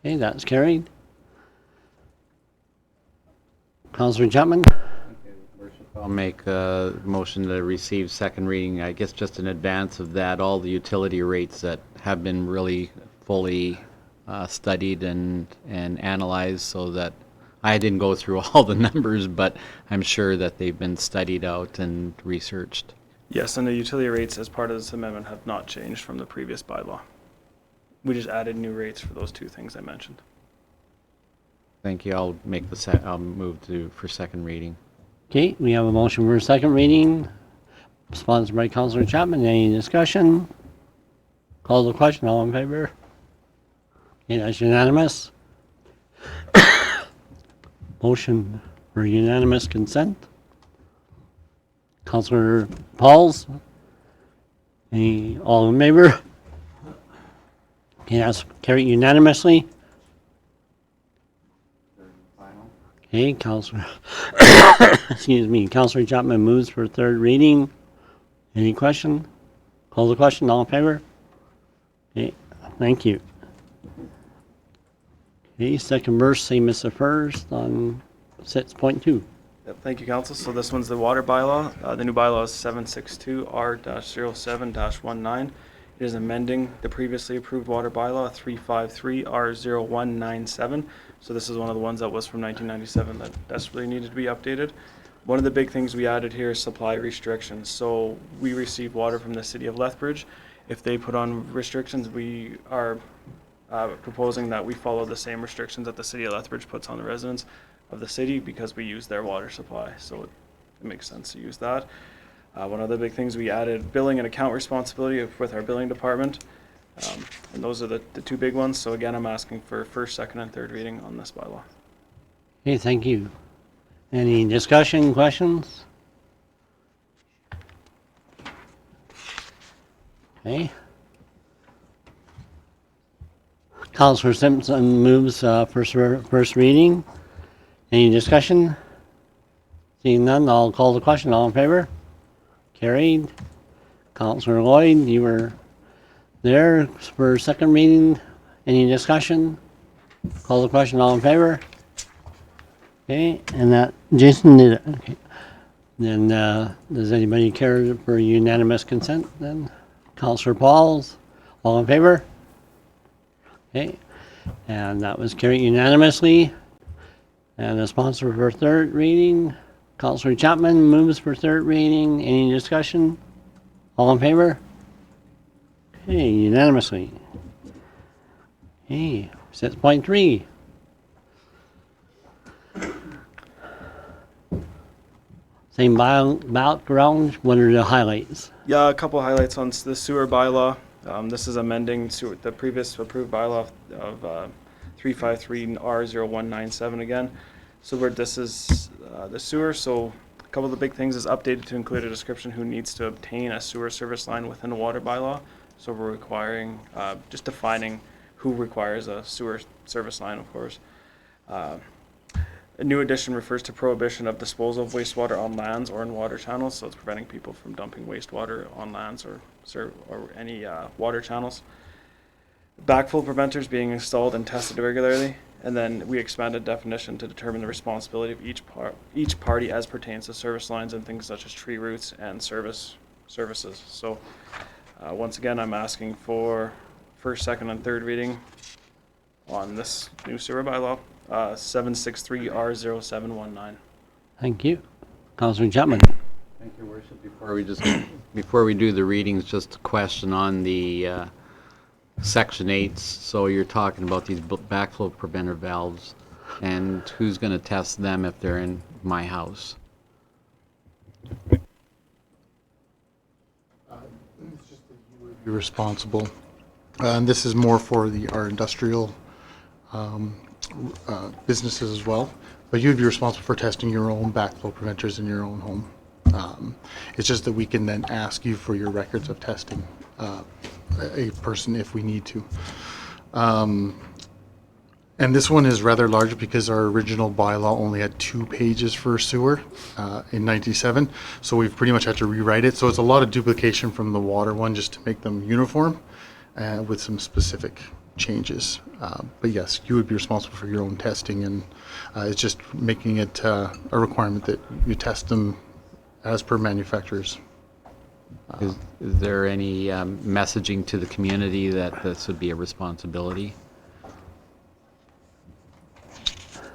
Okay, that's carried. Councillor Chapman? I'll make a motion to receive second reading. I guess just in advance of that, all the utility rates that have been really fully studied and analyzed, so that I didn't go through all the numbers, but I'm sure that they've been studied out and researched. Yes, and the utility rates as part of this amendment have not changed from the previous bylaw. We just added new rates for those two things I mentioned. Thank you. I'll make I'll move for second reading. Okay, we have a motion for second reading, sponsored by Councillor Chapman. Any discussion? Call the question, all in favor? Okay, that's unanimous. Motion for unanimous consent. Councillor Pauls? Any, all in favor? Okay, that's carried unanimously. Okay, Councillor, excuse me, Councillor Chapman moves for third reading. Any question? Call the question, all in favor? Okay, thank you. Okay, second verse, same as the first on 6.2. Yep, thank you, Council. So this one's the water bylaw. The new bylaw is 762R-07-19. It is amending the previously approved water bylaw 353R0197. So this is one of the ones that was from 1997 that desperately needed to be updated. One of the big things we added here is supply restrictions. So we receive water from the city of Lethbridge. If they put on restrictions, we are proposing that we follow the same restrictions that the city of Lethbridge puts on the residents of the city because we use their water supply. So it makes sense to use that. One of the big things, we added billing and account responsibility with our billing department. And those are the two big ones. So again, I'm asking for first, second, and third reading on this bylaw. Okay, thank you. Any discussion, questions? Okay. Councillor Simpson moves first reading. Any discussion? Seeing none, I'll call the question. All in favor? Carried. Councillor Lloyd, you were there for second reading. Any discussion? Call the question. All in favor? Okay, and that, Jason did it. Okay. Then, does anybody care for unanimous consent then? Councillor Pauls, all in favor? Okay, and that was carried unanimously. And the sponsor for third reading, Councillor Chapman moves for third reading. Any discussion? All in favor? Okay, unanimously. Okay, 6.3. Same background, what are the highlights? Yeah, a couple highlights on the sewer bylaw. This is amending the previous approved bylaw of 353R0197 again. So this is the sewer. So a couple of the big things is updated to include a description who needs to obtain a sewer service line within the water bylaw. So we're requiring, just defining who requires a sewer service line, of course. A new addition refers to prohibition of disposal of wastewater on lands or in water channels, so it's preventing people from dumping wastewater on lands or any water channels. Backflow preventers being installed and tested regularly, and then we expanded definition to determine the responsibility of each party as pertains to service lines and things such as tree roots and services. So once again, I'm asking for first, second, and third reading on this new sewer bylaw. 763R0719. Thank you. Councillor Chapman. Thank you, Worship. Before we do the readings, just a question on the Section 8. So you're talking about these backflow preventer valves, and who's going to test them if they're in my house? It's just that you would be responsible. And this is more for our industrial businesses as well, but you'd be responsible for testing your own backflow preventers in your own home. It's just that we can then ask you for your records of testing a person if we need to. And this one is rather large because our original bylaw only had 2 pages for sewer in 97, so we've pretty much had to rewrite it. So it's a lot of duplication from the water one just to make them uniform with some specific changes. But yes, you would be responsible for your own testing, and it's just making it a requirement that you test them as per manufacturers. Is there any messaging to the community that this would be a responsibility?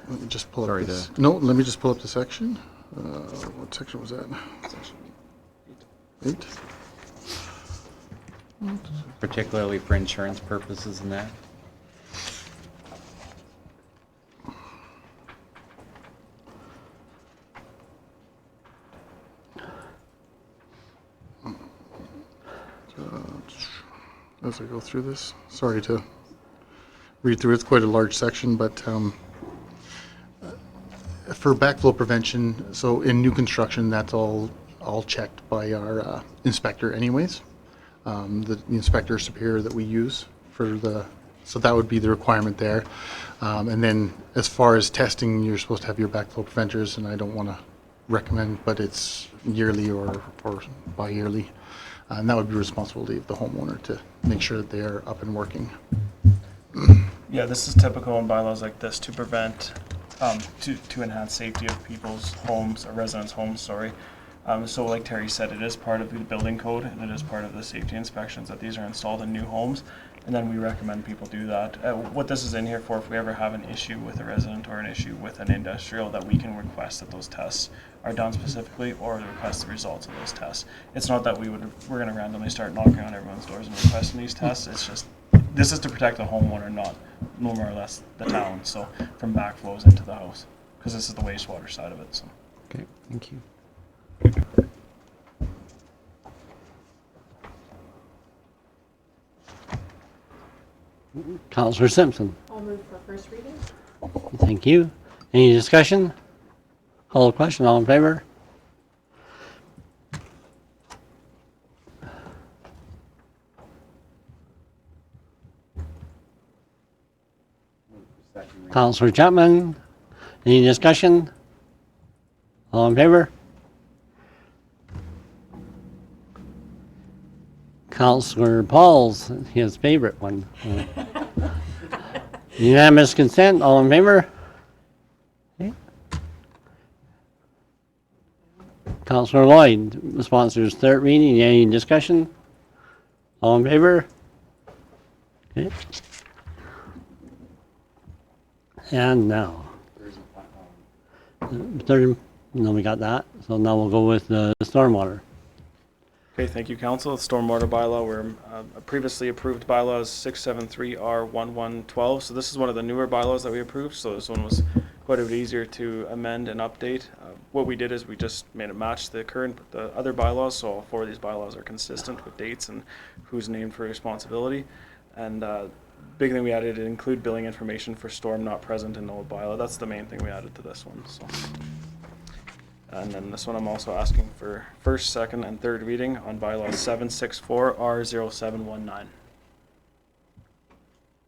Let me just pull up Sorry this. No, let me just pull up the section. What section was that? Section 8. Particularly for insurance purposes and that. As I go through this, sorry to read through. It's quite a large section, but for backflow prevention, so in new construction, that's all checked by our inspector anyways. The inspector superior that we use so that would be the requirement there. And then as far as testing, you're supposed to have your backflow preventers, and I don't want to recommend, but it's yearly or bi-yearly. And that would be responsibility of the homeowner to make sure that they are up and working. Yeah, this is typical in bylaws like this to prevent, to enhance safety of people's homes, or residents' homes, sorry. So like Terry said, it is part of the building code, and it is part of the safety inspections that these are installed in new homes. And then we recommend people do that. What this is in here for, if we ever have an issue with a resident or an issue with an industrial, that we can request that those tests are done specifically, or request the results of those tests. It's not that we're going to randomly start knocking on everyone's doors and requesting these tests. It's just, this is to protect the homeowner, not more or less the town, so from backflows into the house, because this is the wastewater side of it. So. Okay, thank you. Counselor Simpson. I'll move for first reading. Thank you. Any discussion? Call the question. All in favor? Counselor Chapman. Any discussion? All in favor? Counselor Paul's his favorite one. Unanimous consent. All in favor? Okay. Counselor Lloyd sponsors third reading. Any discussion? All in favor? Okay. And now. Third, no, we got that. So now we'll go with the stormwater. Okay, thank you, Council. The stormwater bylaw, where a previously approved bylaw is 673R1112. So this is one of the newer bylaws that we approved. So this one was quite a bit easier to amend and update. What we did is we just made it match the other bylaws. So all four of these bylaws are consistent with dates and who's named for responsibility. And big thing we added, include billing information for storm not present in the old bylaw. That's the main thing we added to this one. So. And then this one I'm also asking for first, second, and third reading on bylaw 764R0719.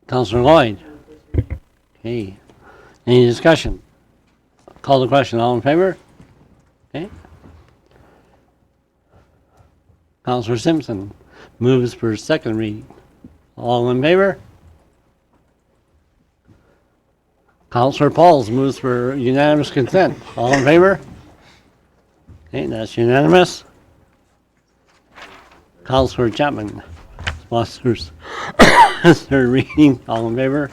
Counselor Lloyd. Okay. Any discussion? Call the question. All in favor? Okay. Counselor Simpson moves for second reading. All in favor? Counselor Pauls moves for unanimous consent. All in favor? Okay, that's unanimous. Counselor Chapman sponsors third reading. All in favor?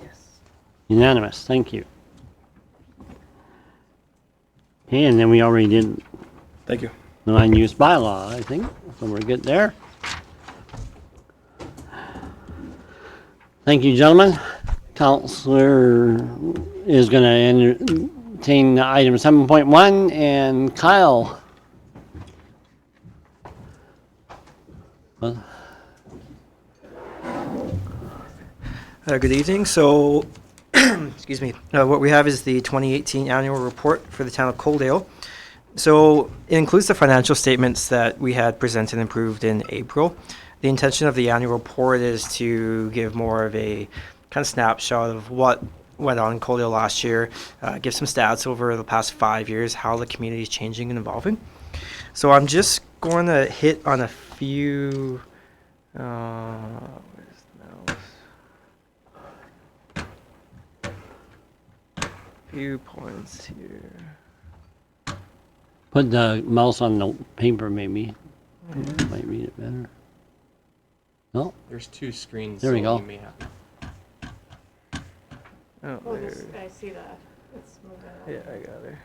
Yes. Unanimous. Thank you. Okay, and then we already did Thank you. the land use bylaw, I think, so we're good there. Thank you, gentlemen. Counselor is going to entertain item 7.1, and Kyle. Well, Good evening. So, excuse me, what we have is the 2018 annual report for the town of Coaldale. So it includes the financial statements that we had presented and approved in April. The intention of the annual report is to give more of a kind of snapshot of what went on in Coaldale last year, give some stats over the past 5 years, how the community is changing and evolving. So I'm just going to hit on a few few points here. put the mouse on the paper, maybe. Might read it better. No? There's two screens. There we so go. you may have- Oh, there. I see that. Yeah, I got her.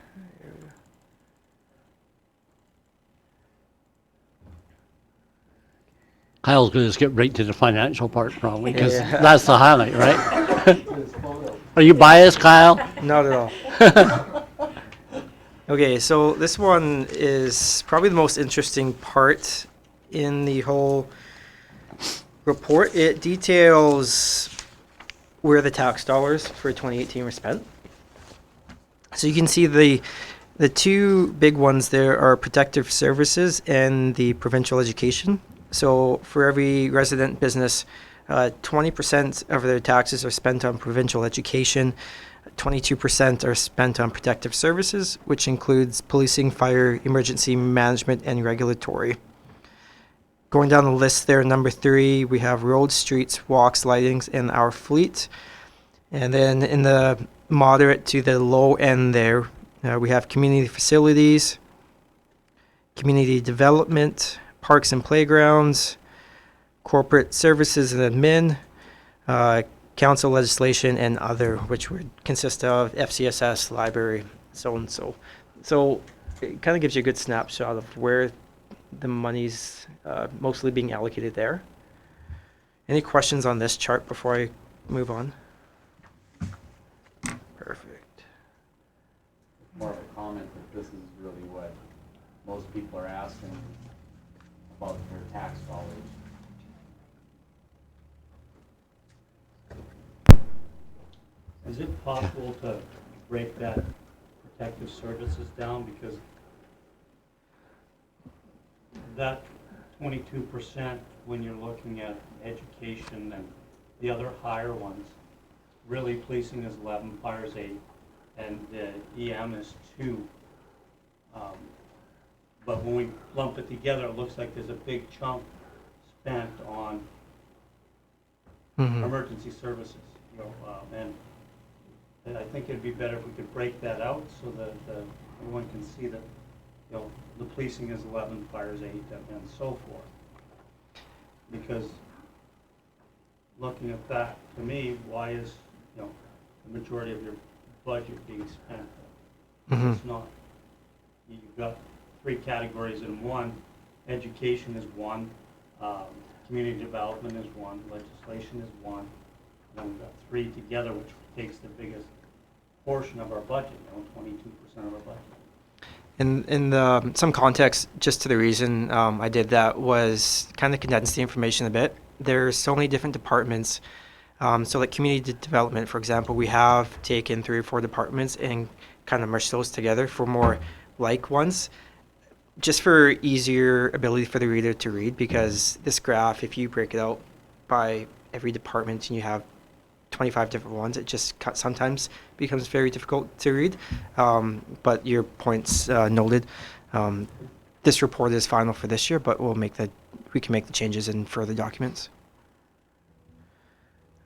Kyle's gonna just get right to the financial part probably, because Yeah. that's the highlight, right? Are you biased, Kyle? Not at all. Okay, so this one is probably the most interesting part in the whole report. It details where the tax dollars for 2018 were spent. So you can see the two big ones there are protective services and the provincial education. So for every resident business, 20% of their taxes are spent on provincial education, 22% are spent on protective services, which includes policing, fire, emergency management, and regulatory. Going down the list there, number 3, we have roads, streets, walks, lightings, and our fleet. And then in the moderate to the low end there, we have community facilities, community development, parks and playgrounds, corporate services and admin, council legislation, and other, which would consist of FCSS, library, so and so. So it kind of gives you a good snapshot of where the money's mostly being allocated there. Any questions on this chart before I move on? Perfect. More of a comment that this is really what most people are asking about their tax dollars. Is it possible to break that protective services down, because that 22% when you're looking at education and the other higher ones, really policing is 11, fire is 8, and EM is 2. But when we lump it together, it looks like there's a big chunk spent on emergency services, you know, and I think it'd be better if we could break that out so that everyone can see that, you know, the policing is 11, fire is 8, and so forth. Because looking at that, to me, why is, you know, the majority of your budget being spent? It's not. You've got 3 categories in one. Education is 1, community development is 1, legislation is 1. And then we've got 3 together, which takes the biggest portion of our budget, you know, 22% of our budget. In some context, just to the reason I did that was kind of condense the information a bit. There's so many different departments. So like community development, for example, we have taken 3 or 4 departments and kind of merged those together for more like ones, just for easier ability for the reader to read, because this graph, if you break it out by every department and you have 25 different ones, it just sometimes becomes very difficult to read. But your points noted. This report is final for this year, but we can make the changes in further documents.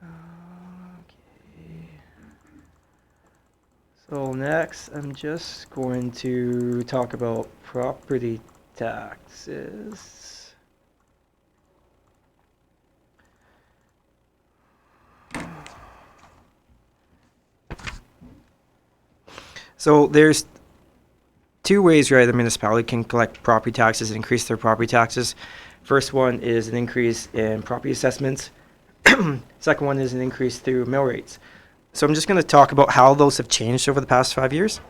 Okay. So next, I'm just going to talk about property taxes. So there's 2 ways, right, the municipality can collect property taxes and increase their property taxes. First one is an increase in property assessments. Second one is an increase through mill rates. So I'm just going to talk about how those have changed over the past 5 years.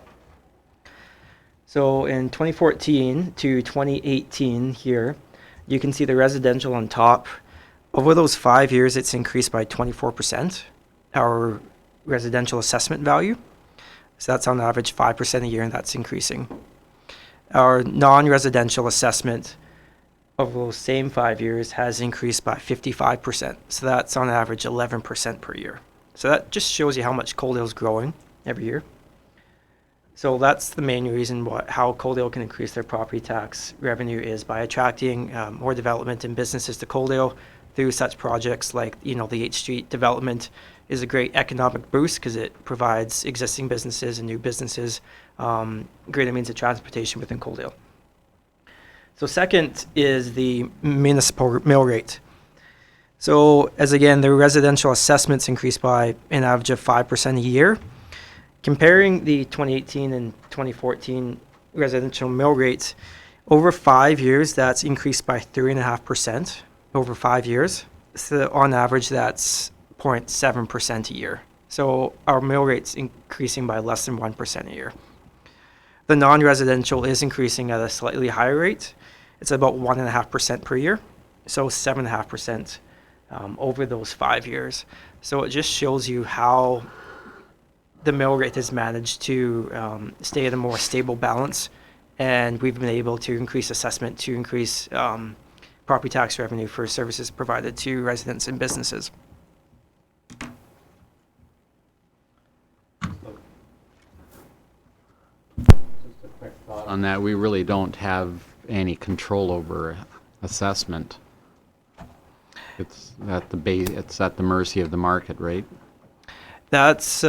So in 2014 to 2018 here, you can see the residential on top. Over those 5 years, it's increased by 24%, our residential assessment value. So that's on average 5% a year, and that's increasing. Our non-residential assessment over those same 5 years has increased by 55%. So that's on average 11% per year. So that just shows you how much Coaldale is growing every year. So that's the main reason how Coaldale can increase their property tax revenue is by attracting more development and businesses to Coaldale through such projects like, you know, the 8th Street development is a great economic boost because it provides existing businesses and new businesses greater means of transportation within Coaldale. So second is the municipal mill rate. So as again, the residential assessments increased by an average of 5% a year. Comparing the 2018 and 2014 residential mill rates, over 5 years, that's increased by 3.5% over 5 years. So on average, that's 0.7% a year. So our mill rate's increasing by less than 1% a year. The non-residential is increasing at a slightly higher rate. It's about 1.5% per year, so 7.5% over those 5 years. So it just shows you how the mill rate has managed to stay at a more stable balance, and we've been able to increase assessment to increase property tax revenue for services provided to residents and businesses. On that, we really don't have any control over assessment. It's at the mercy of the market, right? That's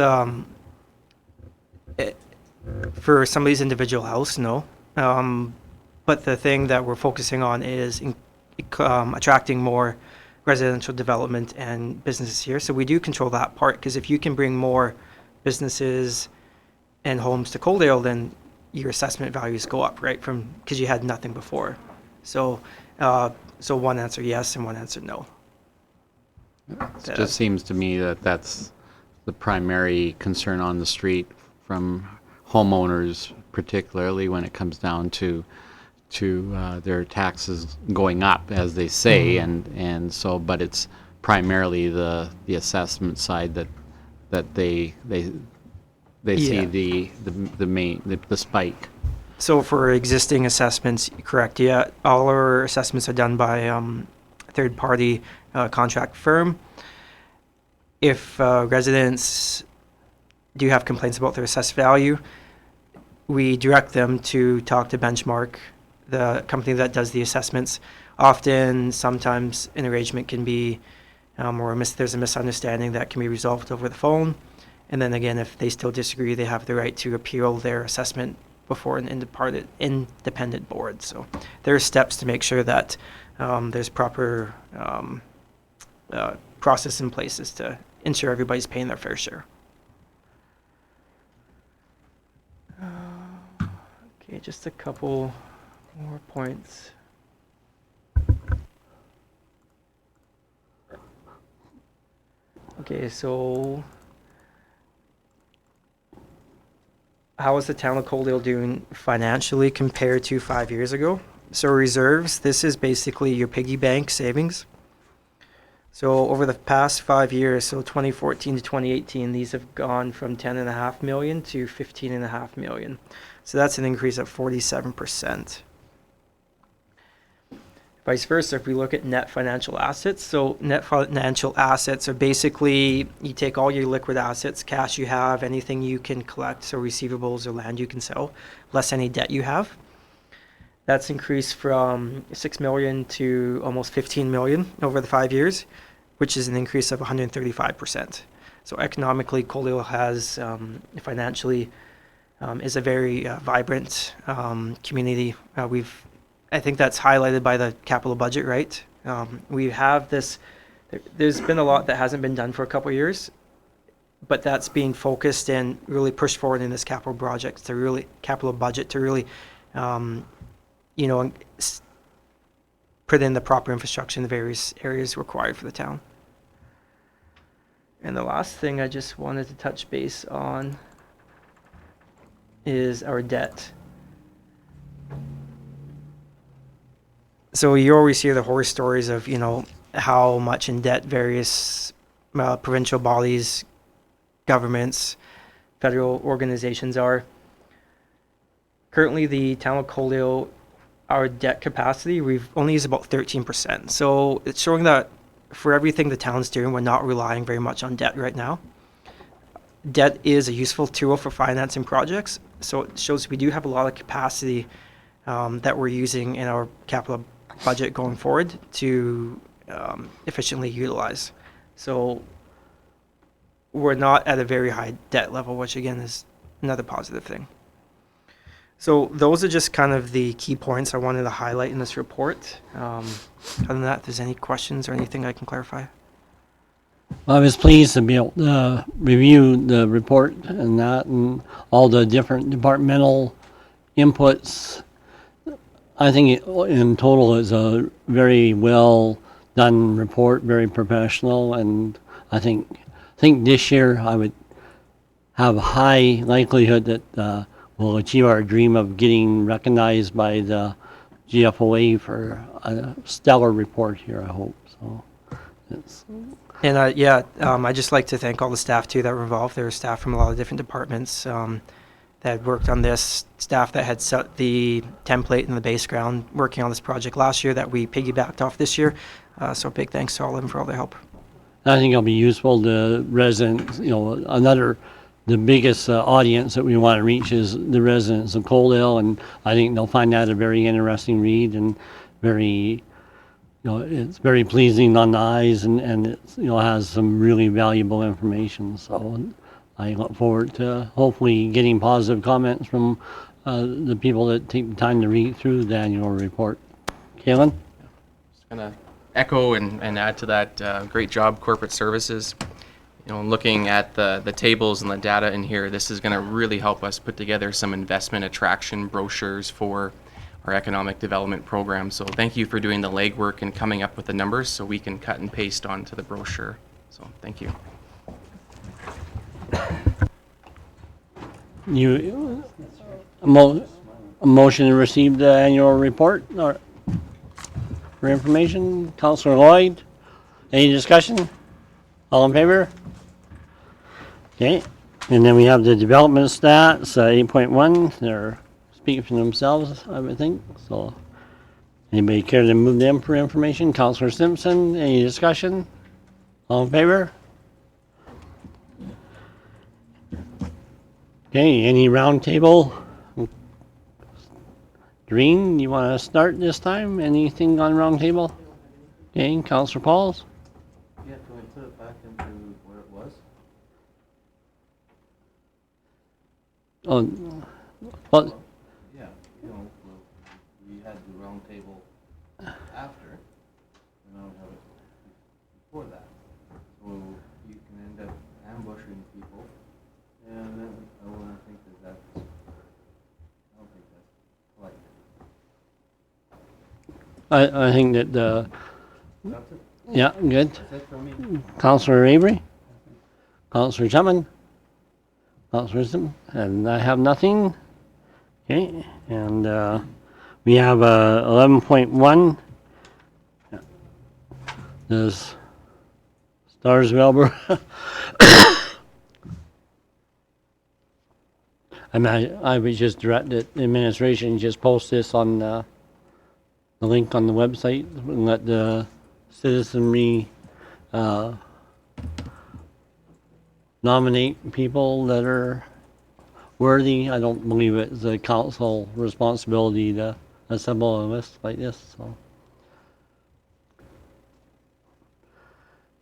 for somebody's individual house, no. But the thing that we're focusing on is attracting more residential development and businesses here. So we do control that part, because if you can bring more businesses and homes to Coaldale, then your assessment values go up, right? Because you had nothing before. So one answer yes and one answer no. It just seems to me that that's the primary concern on the street from homeowners, particularly when it comes down to their taxes going up, as they say, and so, but it's primarily the assessment side that they see the spike. So for existing assessments, correct, yeah, all our assessments are done by third-party contract firm. If residents do have complaints about their assessed value, we direct them to talk to Benchmark, the company that does the assessments. Often, sometimes an arrangement can be, or there's a misunderstanding that can be resolved over the phone. And then again, if they still disagree, they have the right to appeal their assessment before an independent board. So there are steps to make sure that there's proper process in places to ensure everybody's paying their fair share. Okay, just a couple more points. Okay, so how is the town of Coaldale doing financially compared to 5 years ago? So reserves, this is basically your piggy bank savings. So over the past 5 years, so 2014 to 2018, these have gone from 10.5 million to 15.5 million. So that's an increase of 47%. Vice versa, if we look at net financial assets, so net financial assets are basically, you take all your liquid assets, cash you have, anything you can collect, so receivables or land you can sell, less any debt you have. That's increased from 6 million to almost 15 million over the 5 years, which is an increase of 135%. So economically, Coaldale has financially is a very vibrant community. I think that's highlighted by the capital budget, right? We have this, there's been a lot that hasn't been done for a couple of years, but that's being focused and really pushed forward in this capital budget to really put in the proper infrastructure in the various areas required for the town. And the last thing I just wanted to touch base on is our debt. So you always hear the horror stories of, how much in debt various provincial bodies, governments, federal organizations are. Currently, the town of Coaldale, our debt capacity, we've only used about 13%. So it's showing that for everything the town's doing, we're not relying very much on debt right now. Debt is a useful tool for financing projects. So it shows we do have a lot of capacity that we're using in our capital budget going forward to efficiently utilize. So we're not at a very high debt level, which again is another positive thing. So those are just kind of the key points I wanted to highlight in this report. Other than that, if there's any questions or anything I can clarify. I was pleased to be able to review the report and that and all the different departmental inputs. I think in total it's a very well done report, very professional, and I think this year I would have a high likelihood that we'll achieve our dream of getting recognized by the GFOA for a stellar report here, I hope. So it's And I'd just like to thank all the staff too that were involved. There were staff from a lot of different departments that worked on this, staff that had set the template and the base ground working on this project last year that we piggybacked off this year. So big thanks to all of them for all their help. I think it'll be useful to residents, the biggest audience that we want to reach is the residents of Coaldale, and I think they'll find that a very interesting read and very, it's very pleasing on the eyes and it's, has some really valuable information. So I look forward to hopefully getting positive comments from the people that take the time to read through the annual report. Kalen? Just going to echo and add to that. Great job, Corporate Services. Looking at the tables and the data in here, this is going to really help us put together some investment attraction brochures for our economic development program. So thank you for doing the legwork and coming up with the numbers so we can cut and paste onto the brochure. So thank you. A motion to receive the annual report or for information. Councillor Lloyd, any discussion? All in favor? Okay, and then we have the development stats, 8.1. They're speaking for themselves, I would think. So, anybody care to move them for information? Councillor Simpson, any discussion? All in favor? Okay, any roundtable? Green, you want to start this time? Anything on roundtable? Okay, Councillor Pauls? Yeah, can we put it back into where it was? Oh, what? Yeah, we had the round table after, and now we have it before that. So you can end up ambushing people, and then I don't think that's polite. I think that the, That's it. yeah, good. That's it for me. Councillor Avery? Councillor Chapman? Councillor Simpson? And I have nothing. Okay, and we have 11.1. There's Stars of Alberta. I would just direct the administration, just post this on the link on the website and let the citizenry nominate people that are worthy. I don't believe it's a council responsibility to assemble a list like this. So,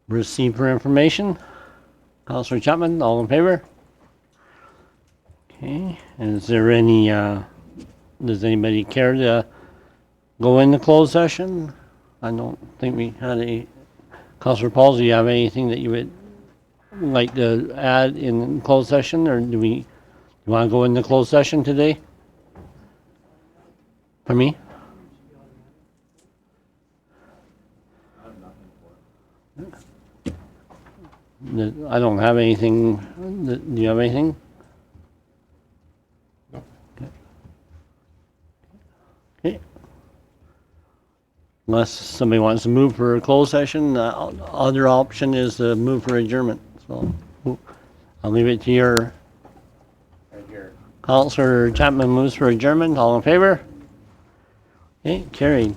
receive for information. Councillor Chapman, all in favor? Okay. And is there any? Does anybody care to go into closed session? I don't think we had a. Councillor Pauls, do you have anything that you would like to add in closed session, or do we? You want to go into closed session today? For me? I don't have anything. Do you have anything? No. Okay. Unless somebody wants to move for a closed session, the other option is to move for adjournment. So I'll leave it to your. Right here. Councillor Chapman moves for adjournment. All in favor? Okay, carried.